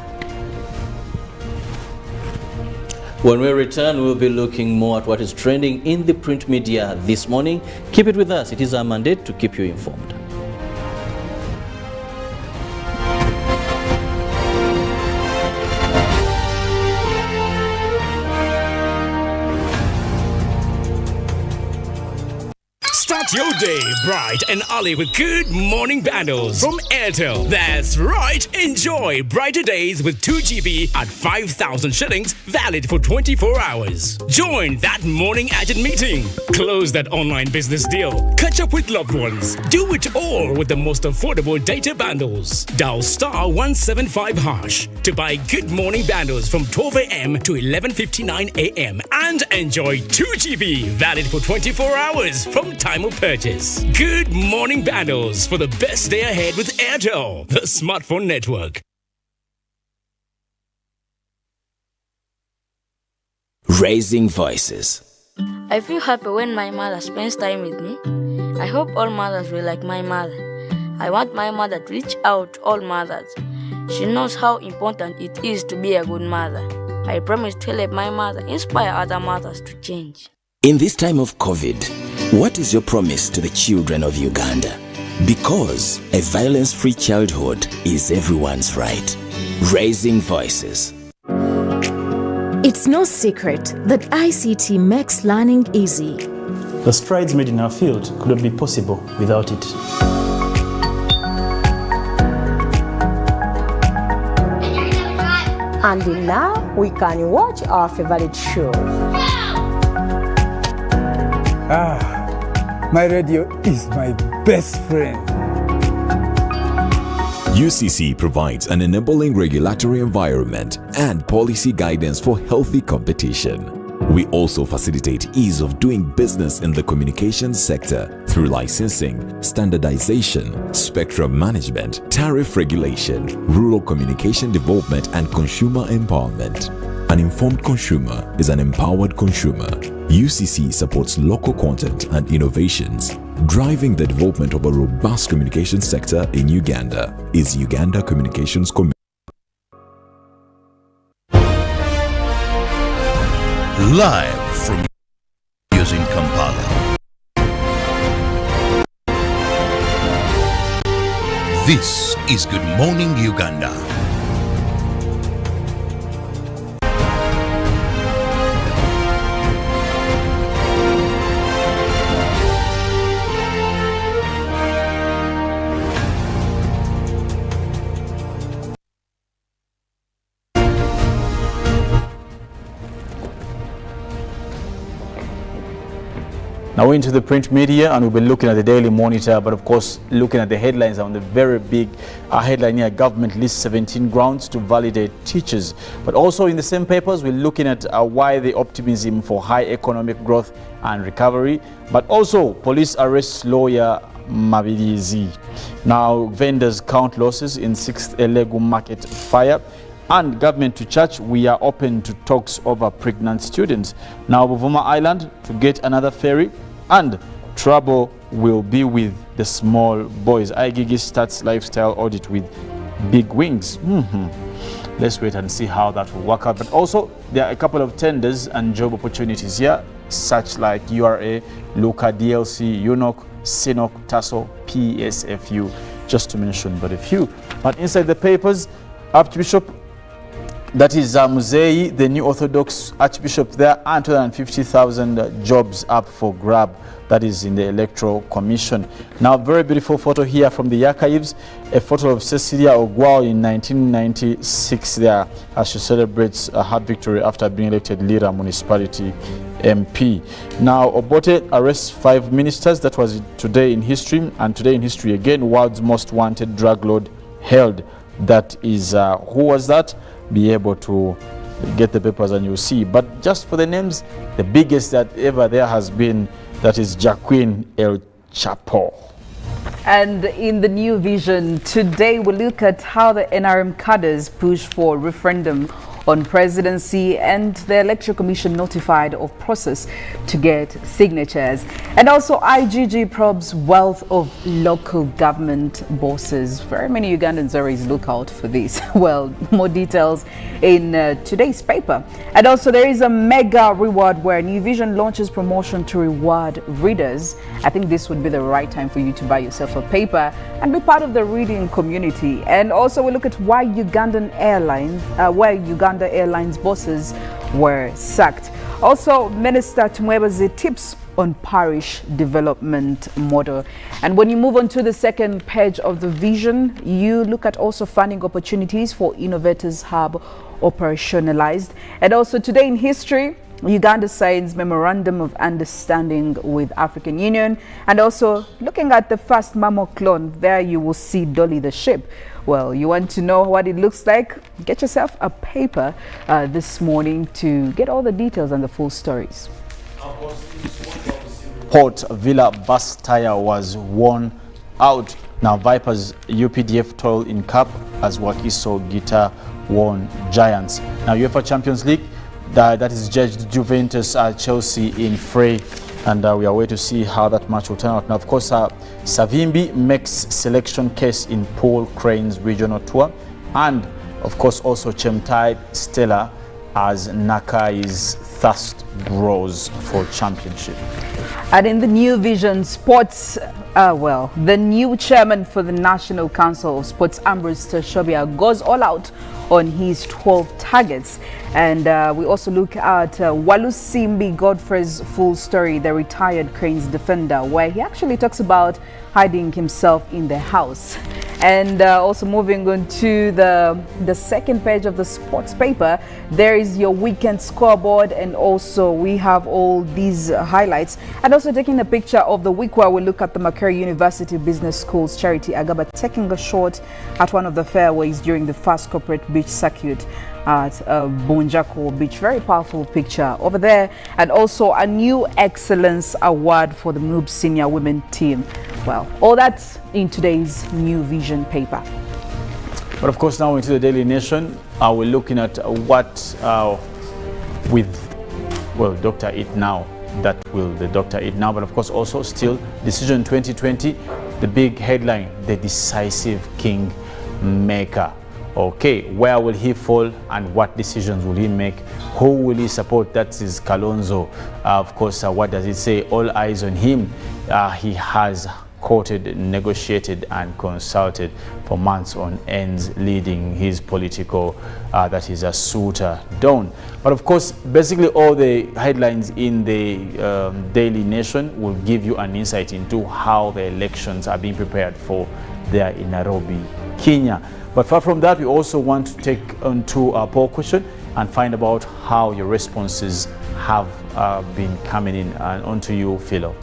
When we return, we'll be looking more at what is trending in the print media this morning. Keep it with us. It is our mandate to keep you informed. Start your day bright and early with Good Morning Bundles from Airtel. That's right. Enjoy brighter days with 2 GB at 5,000 shillings, valid for 24 hours. Join that morning agent meeting. Close that online business deal. Catch up with loved ones. Do it all with the most affordable data bundles. Dial *175# to buy Good Morning Bundles from 12 a.m. to 11:59 a.m. and enjoy 2 GB, valid for 24 hours from time of purchase. Good Morning Bundles for the best day ahead with Airtel, the smartphone network. Raising voices. I feel happy when my mother spends time with me. I hope all mothers will like my mother. I want my mother to reach out to all mothers. She knows how important it is to be a good mother. I promise to help my mother inspire other mothers to change. In this time of COVID, what is your promise to the children of Uganda? Because a violence-free childhood is everyone's right. Raising voices. It's no secret that ICT makes learning easy. The strides made in our field could not be possible without it. And now we can watch our favorite shows. My radio is my best friend. UCC provides an enabling regulatory environment and policy guidance for healthy competition. We also facilitate ease of doing business in the communications sector through licensing, standardization, spectrum management, tariff regulation, rural communication development, and consumer empowerment. An informed consumer is an empowered consumer. UCC supports local content and innovations. Driving the development of a robust communication sector in Uganda is Uganda Communications Commission. Live from studios in Kampala. This is Good Morning Uganda. Now into the print media, and we'll be looking at the Daily Monitor, but of course looking at the headlines on the very big headline here: government lists 17 grounds to validate teachers. But also in the same papers, we're looking at why the optimism for high economic growth and recovery, but also police arrests lawyer Mabilizi. Now vendors count losses in 6th Elegu market fire. And government to church, we are open to talks over pregnant students. Now Buvuma Island to get another ferry, and trouble will be with the small boys. iGigi starts lifestyle audit with big wings. Let's wait and see how that will work out. But also, there are a couple of tenders and job opportunities here, such like URA, Luca, DLC, UNOC, SINOC, TASO, PSFU, just to mention but a few. But inside the papers, Archbishop, that is Muzei, the new Orthodox Archbishop there, and 250,000 jobs up for grab. That is in the Electoral Commission. Now, very beautiful photo here from the archives, a photo of Cecilia Ogwao in 1996 there, as she celebrates her victory after being elected Lira Municipality MP. Now, Obote arrests 5 ministers. That was today in history, and today in history again, world's most wanted drug lord held. That is, who was that? Be able to get the papers and you'll see. But just for the names, the biggest that ever there has been, that is Jacqueline El Chapo. And in the New Vision today, we look at how the NRM cadres push for referendum on presidency, and the Electoral Commission notified of process to get signatures. And also IGG probes wealth of local government bosses. Very many Ugandans always look out for this. Well, more details in today's paper. And also there is a mega reward where New Vision launches promotion to reward readers. I think this would be the right time for you to buy yourself a paper and be part of the reading community. And also we look at why Uganda Airlines bosses were sacked. Also, Minister Tumweba's tips on parish development model. And when you move on to the second page of the vision, you look at also funding opportunities for Innovators Hub operationalized. And also today in history, Uganda signs Memorandum of Understanding with African Union. And also looking at the first mammal clone, there you will see Dolly the sheep. Well, you want to know what it looks like? Get yourself a paper this morning to get all the details and the full stories. Port Villa bus tire was worn out. Now Vipers UPDF toil in cup as Wakiso Gita won Giants. Now UEFA Champions League, that is judged Juventus Chelsea in fray, and we are waiting to see how that match will turn out. Now, of course, Savimbi makes selection case in Paul Crane's regional tour, and of course also Chemtai Stella as Nakai's thirst grows for championship. And in the New Vision Sports, the new chairman for the National Council of Sports, Ambrose Tashobia, goes all out on his 12 targets. And we also look at Walusimbi Godfrey's full story, the retired Cranes defender, where he actually talks about hiding himself in the house. And also moving on to the second page of the sports paper, there is your weekend scoreboard, and also we have all these highlights, and also taking a picture of the week where we look at the Makerere University Business School's charity Agaba taking a shot at one of the fairways during the first corporate beach circuit at Bunjako Beach. Very powerful picture over there. And also a new excellence award for the MOOB senior women team. Well, all that's in today's New Vision paper. But of course, now into the Daily Nation, we're looking at what with Dr. Eat Now, that will the Dr. Eat Now, but of course also still Decision 2020, the big headline, the decisive king maker. Okay, where will he fall and what decisions will he make? Who will he support? That is Kalonzo. Of course, what does it say? All eyes on him. He has courted, negotiated and consulted for months on ends, leading his political, that is a suitor, dawn. But of course, basically all the headlines in the Daily Nation will give you an insight into how the elections are being prepared for there in Nairobi, Kenya. But far from that, we also want to take onto our poll question and find about how your responses have been coming in. And onto you, Philo.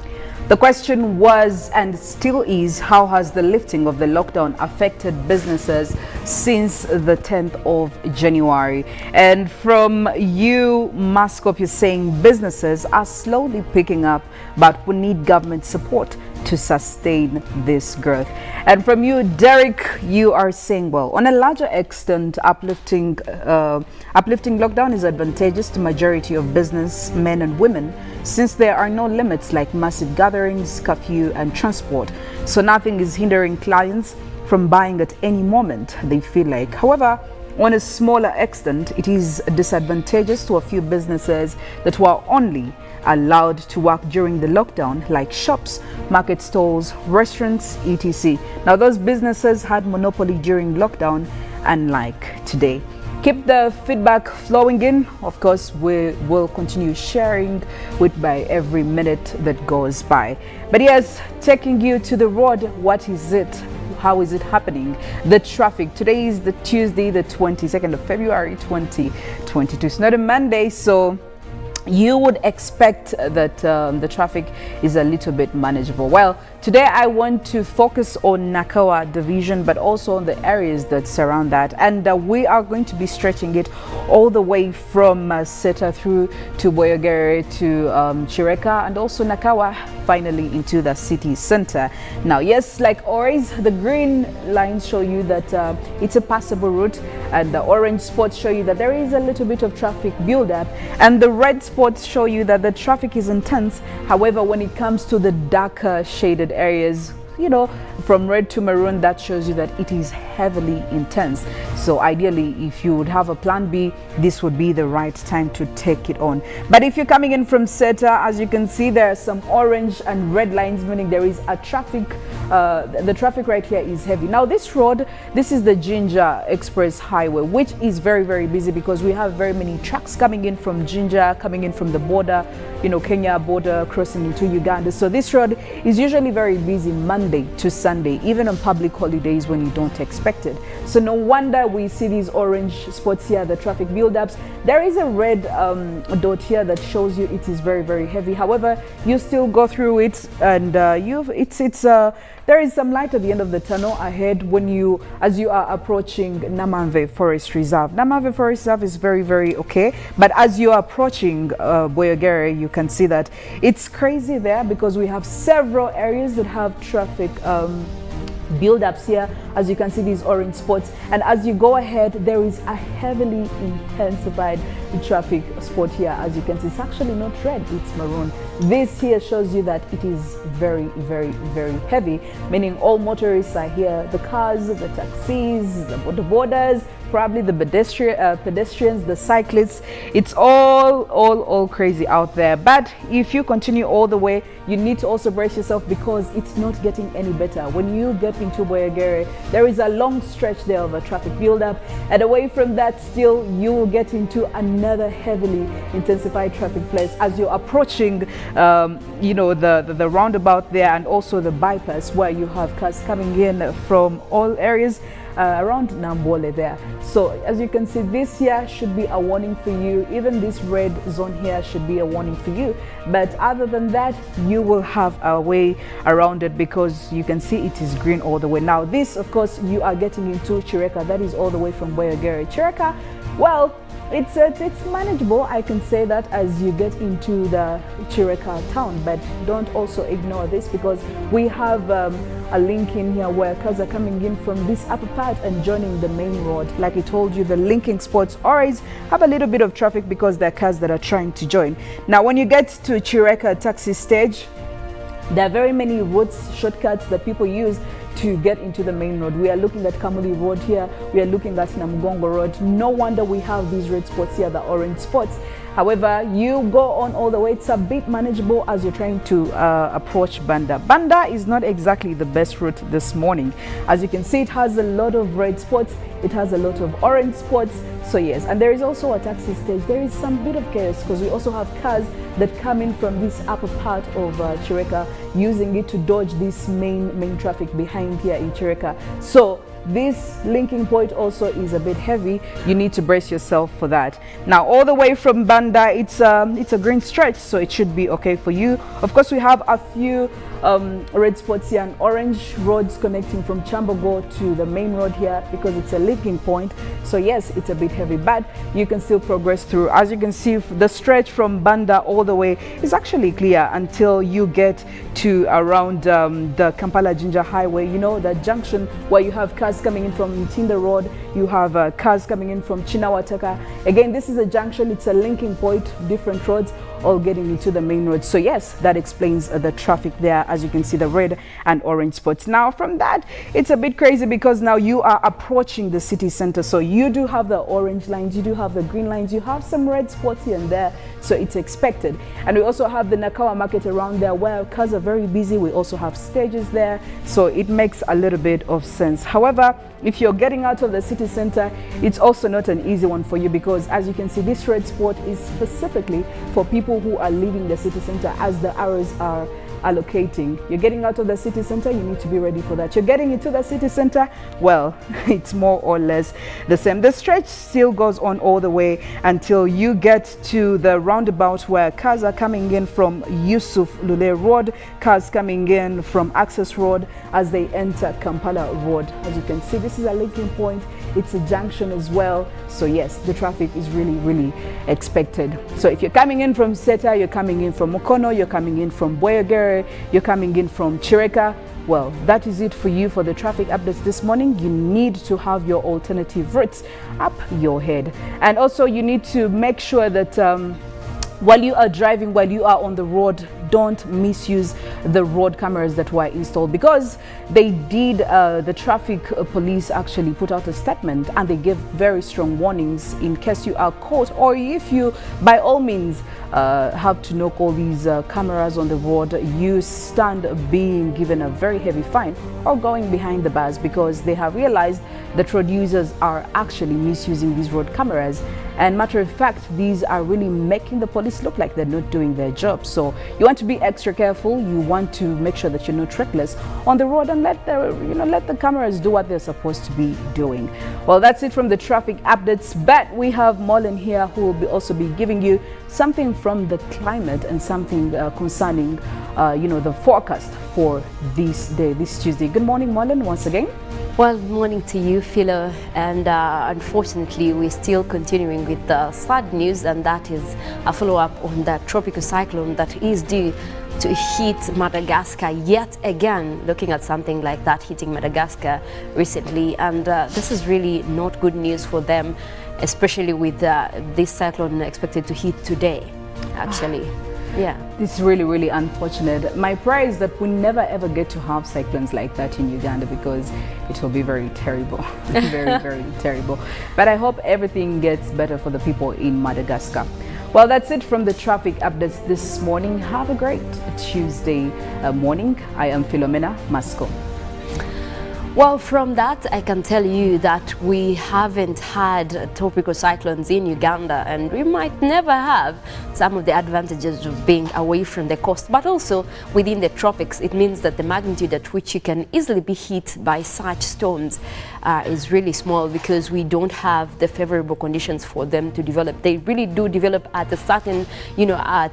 The question was and still is, how has the lifting of the lockdown affected businesses since the 10th of January? And from you, Maskop, you're saying businesses are slowly picking up, but we need government support to sustain this growth. And from you, Derek, you are saying, well, on a larger extent, uplifting lockdown is advantageous to majority of business men and women, since there are no limits like massive gatherings, curfew, and transport. So nothing is hindering clients from buying at any moment they feel like. However, on a smaller extent, it is disadvantageous to a few businesses that were only allowed to work during the lockdown, like shops, market stalls, restaurants, etc. Now, those businesses had monopoly during lockdown, unlike today. Keep the feedback flowing in. Of course, we will continue sharing with by every minute that goes by. But yes, taking you to the road, what is it? How is it happening? The traffic. Today is the Tuesday, the 22nd of February, 2022. It's not a Monday, so you would expect that the traffic is a little bit manageable. Well, today I want to focus on Nakawa division, but also on the areas that surround that. And we are going to be stretching it all the way from Seta through to Boyogere to Chireka, and also Nakawa, finally into the city center. Now, yes, like always, the green lines show you that it's a passable route, and the orange spots show you that there is a little bit of traffic buildup, and the red spots show you that the traffic is intense. However, when it comes to the darker shaded areas, you know, from red to maroon, that shows you that it is heavily intense. So ideally, if you would have a plan B, this would be the right time to take it on. But if you're coming in from Seta, as you can see, there are some orange and red lines, meaning there is a traffic, the traffic right here is heavy. Now this road, this is the Jinja Express Highway, which is very, very busy because we have very many trucks coming in from Jinja, coming in from the border, you know, Kenya border, crossing into Uganda. So this road is usually very busy Monday to Sunday, even on public holidays when you don't expect it. So no wonder we see these orange spots here, the traffic buildups. There is a red dot here that shows you it is very, very heavy. However, you still go through it, and there is some light at the end of the tunnel ahead as you are approaching Namamve Forest Reserve. Namamve Forest Reserve is very, very okay, but as you are approaching Boyogere, you can see that it's crazy there because we have several areas that have traffic build-ups here. As you can see, these orange spots, and as you go ahead, there is a heavily intensified traffic spot here. As you can see, it's actually not red, it's maroon. This here shows you that it is very, very, very heavy, meaning all motorists are here, the cars, the taxis, the boarders, probably the pedestrians, the cyclists. It's all crazy out there. But if you continue all the way, you need to also brace yourself because it's not getting any better. When you get into Boyogere, there is a long stretch there of a traffic buildup, and away from that, still you will get into another heavily intensified traffic place as you're approaching you know, the roundabout there, and also the bypass where you have cars coming in from all areas around Nambole there. So as you can see, this here should be a warning for you. Even this red zone here should be a warning for you. But other than that, you will have a way around it because you can see it is green all the way. Now this, of course, you are getting into Chireka. That is all the way from Boyogere. Chireka, well, it's manageable, I can say that, as you get into the Chireka town. But don't also ignore this because we have a link in here where cars are coming in from this upper part and joining the main road. Like I told you, the linking spots always have a little bit of traffic because there are cars that are trying to join. Now when you get to Chireka taxi stage, there are very many routes, shortcuts that people use to get into the main road. We are looking at Kamuli Road here, we are looking at Namugongo Road. No wonder we have these red spots here, the orange spots. However, you go on all the way, it's a bit manageable as you're trying to approach Banda. Banda is not exactly the best route this morning. As you can see, it has a lot of red spots, it has a lot of orange spots. So yes, and there is also a taxi stage. There is some bit of chaos because we also have cars that come in from this upper part of Chireka, using it to dodge this main traffic behind here in Chireka. So this linking point also is a bit heavy. You need to brace yourself for that. Now all the way from Banda, it's a green stretch, so it should be okay for you. Of course, we have a few red spots here and orange roads connecting from Chambogo to the main road here because it's a linking point. So yes, it's a bit heavy, but you can still progress through. As you can see, the stretch from Banda all the way is actually clear until you get to around the Kampala-Jinja Highway, you know, the junction where you have cars coming in from Mtinda Road, you have cars coming in from Chinawataka. Again, this is a junction, it's a linking point, different roads all getting into the main road. So yes, that explains the traffic there, as you can see the red and orange spots. Now from that, it's a bit crazy because now you are approaching the city center. So you do have the orange lines, you do have the green lines, you have some red spots here and there. So it's expected. And we also have the Nakawa market around there where cars are very busy. We also have stages there. So it makes a little bit of sense. However, if you're getting out of the city center, it's also not an easy one for you because as you can see, this red spot is specifically for people who are leaving the city center as the arrows are allocating. You're getting out of the city center, you need to be ready for that. You're getting into the city center, well, it's more or less the same. The stretch still goes on all the way until you get to the roundabout where cars are coming in from Yusuf Lule Road, cars coming in from Access Road as they enter Kampala Road. As you can see, this is a linking point. It's a junction as well. So yes, the traffic is really expected. So if you're coming in from Seta, you're coming in from Mukono, you're coming in from Boyagere, you're coming in from Chireka, well, that is it for you for the traffic updates this morning. You need to have your alternative routes up your head. And also you need to make sure that while you are driving, while you are on the road, don't misuse the road cameras that were installed because they did, the traffic police actually put out a statement and they gave very strong warnings in case you are caught or if you by all means have to knock all these cameras on the road, you stand being given a very heavy fine or going behind the bars because they have realized that road users are actually misusing these road cameras. And matter of fact, these are really making the police look like they're not doing their job. So you want to be extra careful. You want to make sure that you're not reckless on the road and let the cameras do what they're supposed to be doing. Well, that's it from the traffic updates. But we have Mollen here who will also be giving you something from the climate and something concerning, the forecast for this day, this Tuesday. Good morning, Mollen, once again. Well, good morning to you, Philo, and unfortunately we're still continuing with the sad news, and that is a follow-up on the tropical cyclone that is due to hit Madagascar yet again, looking at something like that hitting Madagascar recently, and this is really not good news for them, especially with this cyclone expected to hit today, actually. Yeah, it's really unfortunate. My prayer is that we never ever get to have cyclones like that in Uganda because it will be very terrible, very terrible. But I hope everything gets better for the people in Madagascar. Well, that's it from the traffic updates this morning. Have a great Tuesday morning. I am Philomena Masco. Well, from that, I can tell you that we haven't had tropical cyclones in Uganda, and we might never have. Some of the advantages of being away from the coast, but also within the tropics, it means that the magnitude at which you can easily be hit by such storms is really small because we don't have the favorable conditions for them to develop. They really do develop at a certain,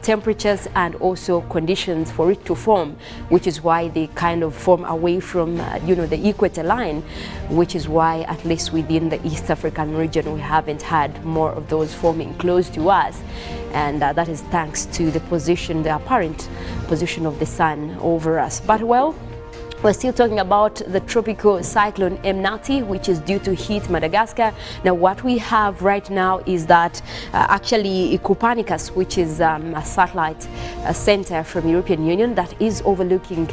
temperatures and also conditions for it to form, which is why they kind of form away from, the equator line, which is why at least within the East African region we haven't had more of those forming close to us, and that is thanks to the apparent position of the sun over us. But well, we're still talking about the tropical cyclone Emnati, which is due to hit Madagascar. Now, what we have right now is that actually Copernicus, which is a satellite center from European Union that is overlooking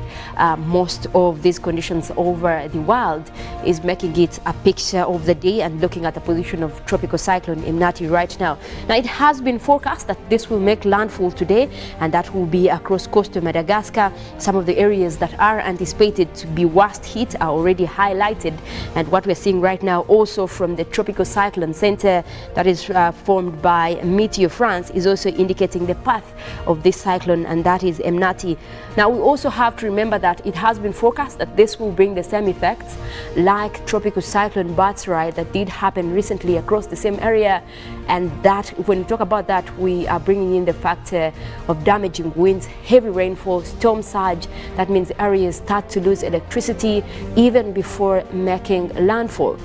most of these conditions over the world, is making it a picture of the day and looking at the position of tropical cyclone Emnati right now. Now, it has been forecast that this will make landfall today, and that will be across coastal Madagascar. Some of the areas that are anticipated expected to be worst hit are already highlighted, and what we're seeing right now also from the tropical cyclone center that is formed by Meteo France is also indicating the path of this cyclone, and that is Emnati. Now we also have to remember that it has been forecast that this will bring the same effects like tropical cyclone Batsirai that did happen recently across the same area, and that when we talk about that, we are bringing in the factor of damaging winds, heavy rainfall, storm surge. That means areas start to lose electricity even before making landfall.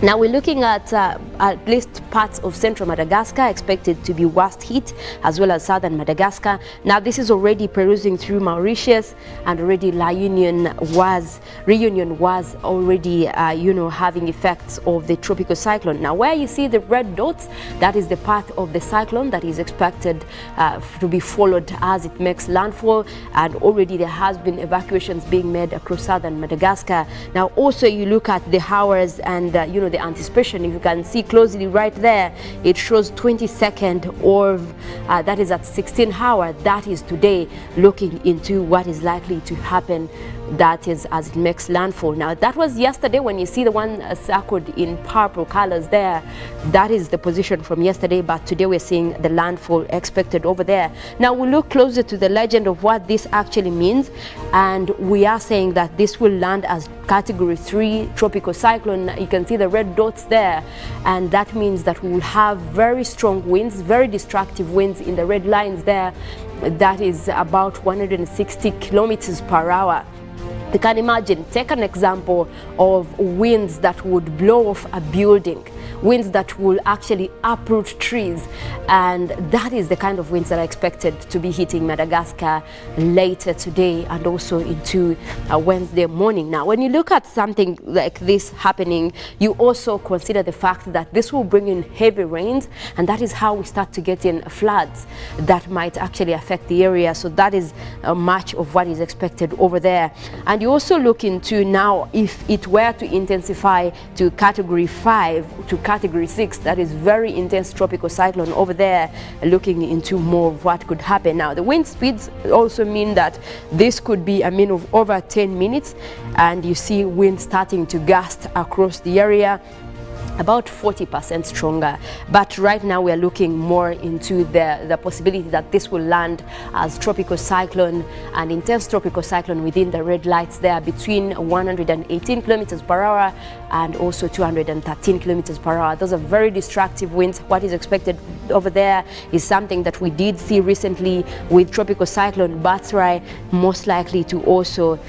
Now we're looking at least parts of central Madagascar expected to be worst hit, as well as southern Madagascar. Now this is already perusing through Mauritius, and already Reunion was already having effects of the tropical cyclone. Now where you see the red dots, that is the path of the cyclone that is expected to be followed as it makes landfall, and already there has been evacuations being made across southern Madagascar. Now also you look at the hours and the anticipation. If you can see closely right there, it shows 22nd of that is at 16 hour. That is today, looking into what is likely to happen, that is as it makes landfall. Now that was yesterday. When you see the one circled in purple colors there, that is the position from yesterday, but today we're seeing the landfall expected over there. Now we look closer to the legend of what this actually means, and we are saying that this will land as category 3 tropical cyclone. You can see the red dots there, and that means that we will have very strong winds, very destructive winds in the red lines there. That is about 160 kilometers per hour. You can imagine, take an example of winds that would blow off a building, winds that will actually uproot trees, and that is the kind of winds that are expected to be hitting Madagascar later today and also into Wednesday morning. Now when you look at something like this happening, you also consider the fact that this will bring in heavy rains, and that is how we start to get in floods that might actually affect the area. So that is much of what is expected over there. And you also look into now, if it were to intensify to category 5 to category 6, that is very intense tropical cyclone over there, looking into more of what could happen. Now the wind speeds also mean that this could be a mean of over 10 minutes, and you see wind starting to gust across the area, about 40% stronger. But right now we are looking more into the possibility that this will land as tropical cyclone, an intense tropical cyclone within the red lights there, between 118 kilometers per hour and also 213 kilometers per hour. Those are very destructive winds. What is expected over there is something that we did see recently with tropical cyclone Batsirai, most likely to also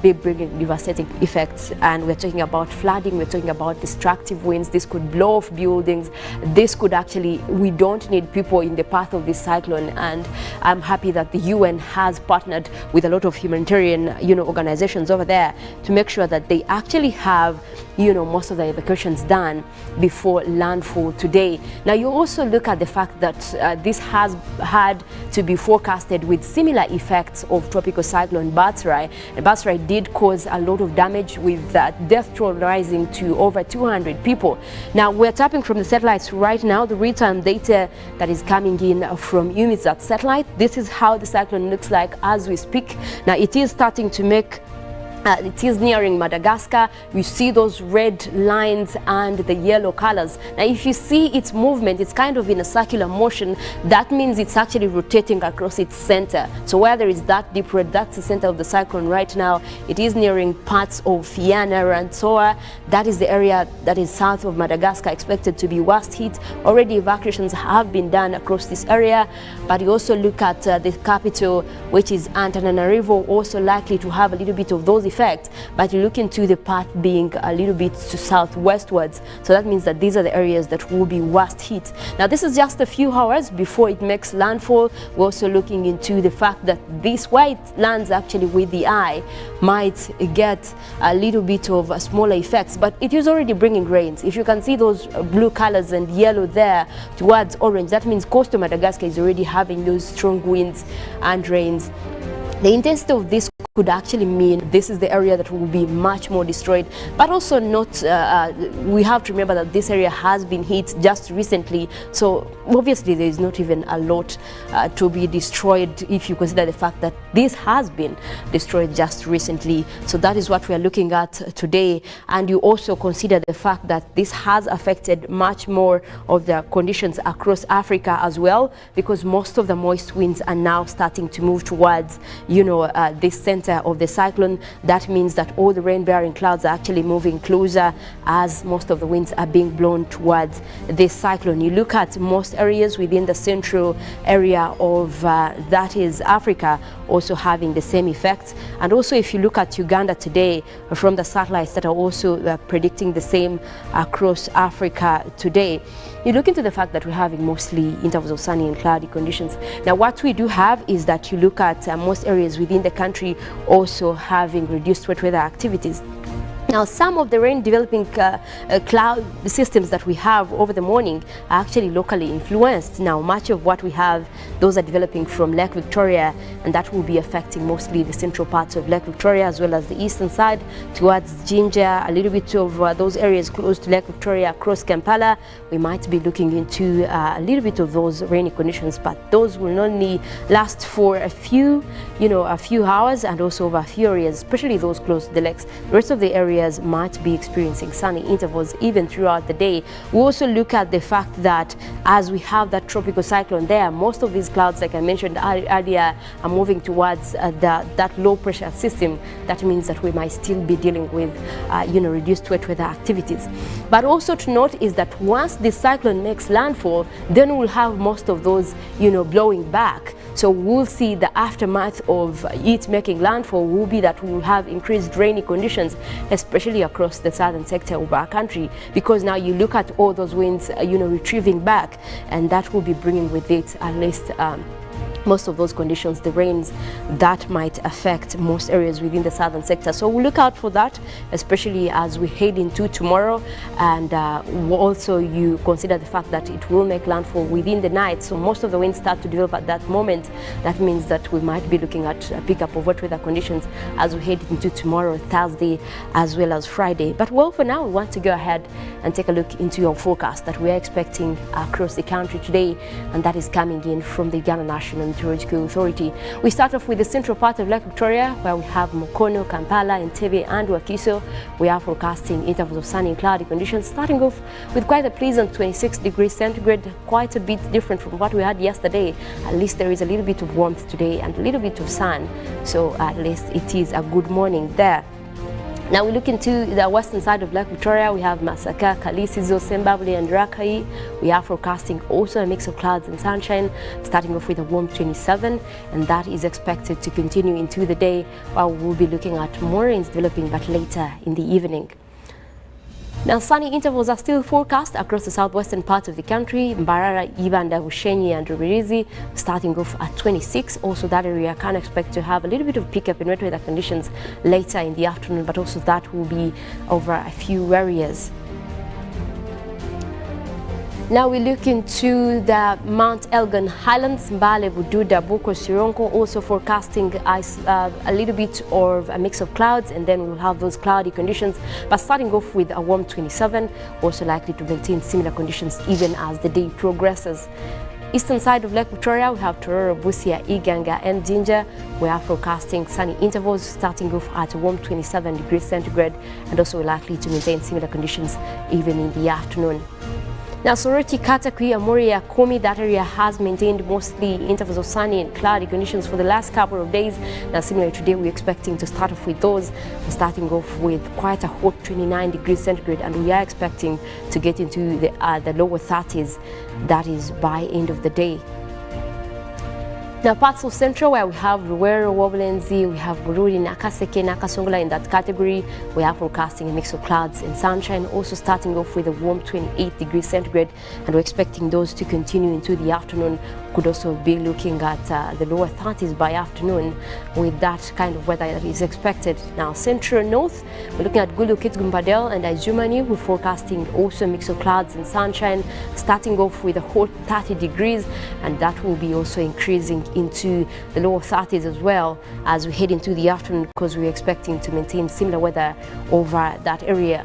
be bringing devastating effects. And we're talking about flooding, we're talking about destructive winds. This could blow off buildings. This could actually, we don't need people in the path of this cyclone, and I'm happy that the UN has partnered with a lot of humanitarian organizations over there to make sure that they actually have most of the evacuations done before landfall today. Now you also look at the fact that this has had to be forecasted with similar effects of tropical cyclone Batsirai. Batsirai did cause a lot of damage, with death toll rising to over 200 people. Now we're tapping from the satellites right now, the real-time data that is coming in from UNISAT satellite. This is how the cyclone looks like as we speak. Now it is starting to make it is nearing Madagascar. You see those red lines and the yellow colors. Now if you see its movement, it's kind of in a circular motion. That means it's actually rotating across its center. So where there is that deep red, that's the center of the cyclone right now. It is nearing parts of Fiana and Soa. That is the area that is south of Madagascar, expected to be worst hit. Already evacuations have been done across this area, but you also look at the capital, which is Antananarivo, also likely to have a little bit of those effects. But you look into the path being a little bit to southwestwards, so that means that these are the areas that will be worst hit. Now this is just a few hours before it makes landfall. We're also looking into the fact that this, where it lands actually with the eye, might get a little bit of smaller effects, but it is already bringing rains. If you can see those blue colors and yellow there towards orange, that means coastal Madagascar is already having those strong winds and rains. The intensity of this could actually mean this is the area that will be much more destroyed, but also not, we have to remember that this area has been hit just recently, so obviously there is not even a lot to be destroyed if you consider the fact that this has been destroyed just recently. So that is what we are looking at today, and you also consider the fact that this has affected much more of the conditions across Africa as well, because most of the moist winds are now starting to move towards, you know, this center of the cyclone. That means that all the rain-bearing clouds are actually moving closer as most of the winds are being blown towards this cyclone. You look at most areas within the central area of that is Africa also having the same effects, and also if you look at Uganda today from the satellites that are also predicting the same across Africa today, you look into the fact that we're having mostly intervals of sunny and cloudy conditions. Now what we do have is that you look at most areas within the country also having reduced wet weather activities. Now, some of the rain developing cloud systems that we have over the morning are actually locally influenced. Now, much of what we have, those are developing from Lake Victoria, and that will be affecting mostly the central parts of Lake Victoria as well as the eastern side towards Jinja, a little bit of those areas close to Lake Victoria across Kampala. We might be looking into a little bit of those rainy conditions, but those will only last for a few hours, and also over a few areas, especially those close to the lakes. The rest of the area might be experiencing sunny intervals even throughout the day. We also look at the fact that as we have that tropical cyclone there, most of these clouds, like I mentioned earlier, are moving towards that low pressure system. That means that we might still be dealing with reduced wet weather activities. But also to note is that once this cyclone makes landfall, then we'll have most of those blowing back. So we'll see the aftermath of it making landfall will be that we will have increased rainy conditions, especially across the southern sector of our country, because now you look at all those winds, retrieving back, and that will be bringing with it at least most of those conditions, the rains that might affect most areas within the southern sector. So we'll look out for that, especially as we head into tomorrow, and also you consider the fact that it will make landfall within the night, so most of the winds start to develop at that moment. That means that we might be looking at a pickup of wet weather conditions as we head into tomorrow, Thursday, as well as Friday. But well, for now, we want to go ahead and take a look into your forecast that we are expecting across the country today, and that is coming in from the Uganda National Meteorological Authority. We start off with the central part of Lake Victoria, where we have Mukono, Kampala, Entebbe and Wakiso. We are forecasting intervals of sunny and cloudy conditions, starting off with quite a pleasant 26 degrees centigrade, quite a bit different from what we had yesterday. At least there is a little bit of warmth today and a little bit of sun, so at least it is a good morning there. Now we look into the western side of Lake Victoria. We have Masaka, Kalisizo, Sembabule and Rakai. We are forecasting also a mix of clouds and sunshine, starting off with a warm 27, and that is expected to continue into the day, while we'll be looking at more rains developing but later in the evening. Now, sunny intervals are still forecast across the southwestern parts of the country. Mbarara, Ibanda, Bushenyi and Rubirizi starting off at 26. Also, that area can expect to have a little bit of pickup in wet weather conditions later in the afternoon, but also that will be over a few areas. Now we look into the Mount Elgon Highlands, Mbale, Bududa, Buko, Sironko, also forecasting a little bit of a mix of clouds, and then we'll have those cloudy conditions, but starting off with a warm 27, also likely to maintain similar conditions even as the day progresses. Eastern side of Lake Victoria, we have Tororo, Busia, Iganga and Jinja. We are forecasting sunny intervals, starting off at a warm 27 degrees centigrade, and also likely to maintain similar conditions even in the afternoon. Now, Soroti, Katakwi, Amoria, Komi, that area has maintained mostly intervals of sunny and cloudy conditions for the last couple of days. Now, similarly today, we're expecting to start off with those. We're starting off with quite a hot 29 degrees centigrade, and we are expecting to get into the lower 30s, that is by end of the day. Now, parts of Central, where we have Ruwero, Wobulenzi, we have Bururi, Nakaseke, Nakasongola in that category. We are forecasting a mix of clouds and sunshine, also starting off with a warm 28 degrees centigrade, and we're expecting those to continue into the afternoon. could also be looking at the lower 30s by afternoon with that kind of weather that is expected. Now, central north, we're looking at Gulu, Kitgum-Badel and Ajumani. We're forecasting also a mix of clouds and sunshine, starting off with a hot 30 degrees, and that will be also increasing into the lower 30s as well as we head into the afternoon, because we're expecting to maintain similar weather over that area.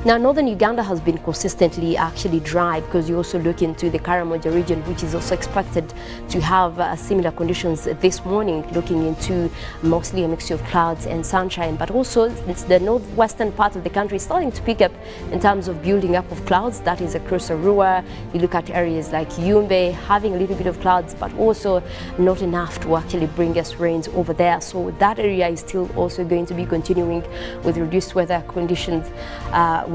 Now, northern Uganda has been consistently actually dry, because you also look into the Karamoja region, which is also expected to have similar conditions this morning, looking into mostly a mixture of clouds and sunshine. But also, it's the northwestern part of the country starting to pick up in terms of building up of clouds. That is across Arua. You look at areas like Yumbe having a little bit of clouds, but also not enough to actually bring us rains over there. So that area is still also going to be continuing with reduced weather conditions,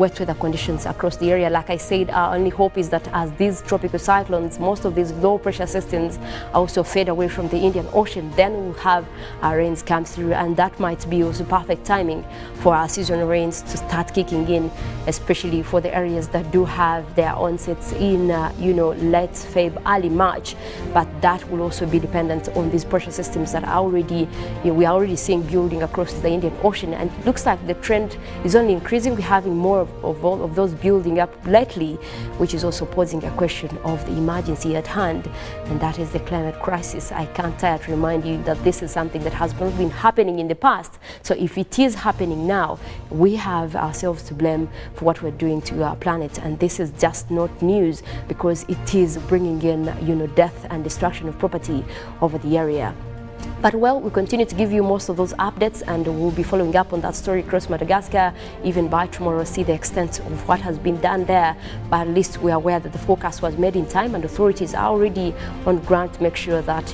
wet weather conditions across the area. Like I said, our only hope is that as these tropical cyclones, most of these low pressure systems also fade away from the Indian Ocean, then we'll have our rains come through, and that might be also perfect timing for our seasonal rains to start kicking in, especially for the areas that do have their onsets in late Feb, early March. But that will also be dependent on these pressure systems that are already we are already seeing building across the Indian Ocean, and it looks like the trend is only increasing. We're having more of all of those building up lately, which is also posing a question of the emergency at hand, and that is the climate crisis. I can't tire to remind you that this is something that has not been happening in the past. So if it is happening now, we have ourselves to blame for what we're doing to our planet, and this is just not news, because it is bringing in death and destruction of property over the area. But well, we continue to give you most of those updates, and we'll be following up on that story across Madagascar even by tomorrow, see the extent of what has been done there. But at least we are aware that the forecast was made in time, and authorities are already on ground to make sure that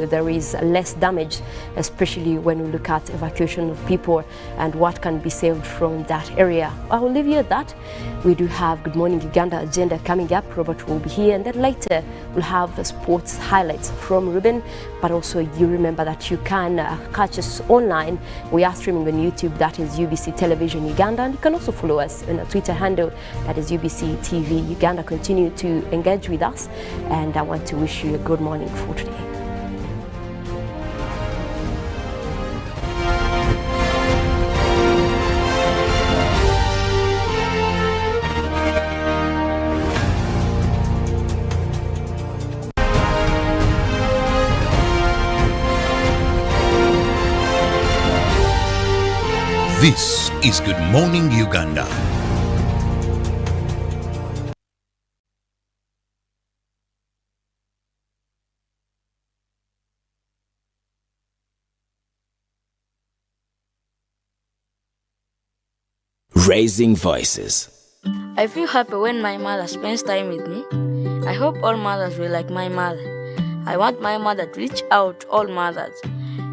there is less damage, especially when we look at evacuation of people and what can be saved from that area. I will leave you at that. We do have Good Morning Uganda agenda coming up. Robert will be here, and then later we'll have the sports highlights from Ruben. But also, you remember that you can catch us online. We are streaming on YouTube, that is UBC Television Uganda, and you can also follow us on a Twitter handle, that is UBC TV Uganda. Continue to engage with us, and I want to wish you a good morning for today. This is Good Morning Uganda. Raising voices. I feel happy when my mother spends time with me. I hope all mothers will like my mother. I want my mother to reach out to all mothers.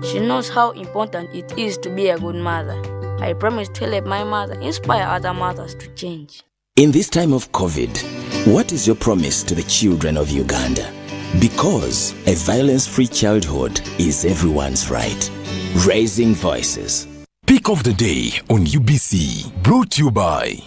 She knows how important it is to be a good mother. I promise to let my mother inspire other mothers to change. In this time of COVID, what is your promise to the children of Uganda? Because a violence-free childhood is everyone's right. Raising voices. Pick of the day on UBC, brought to you by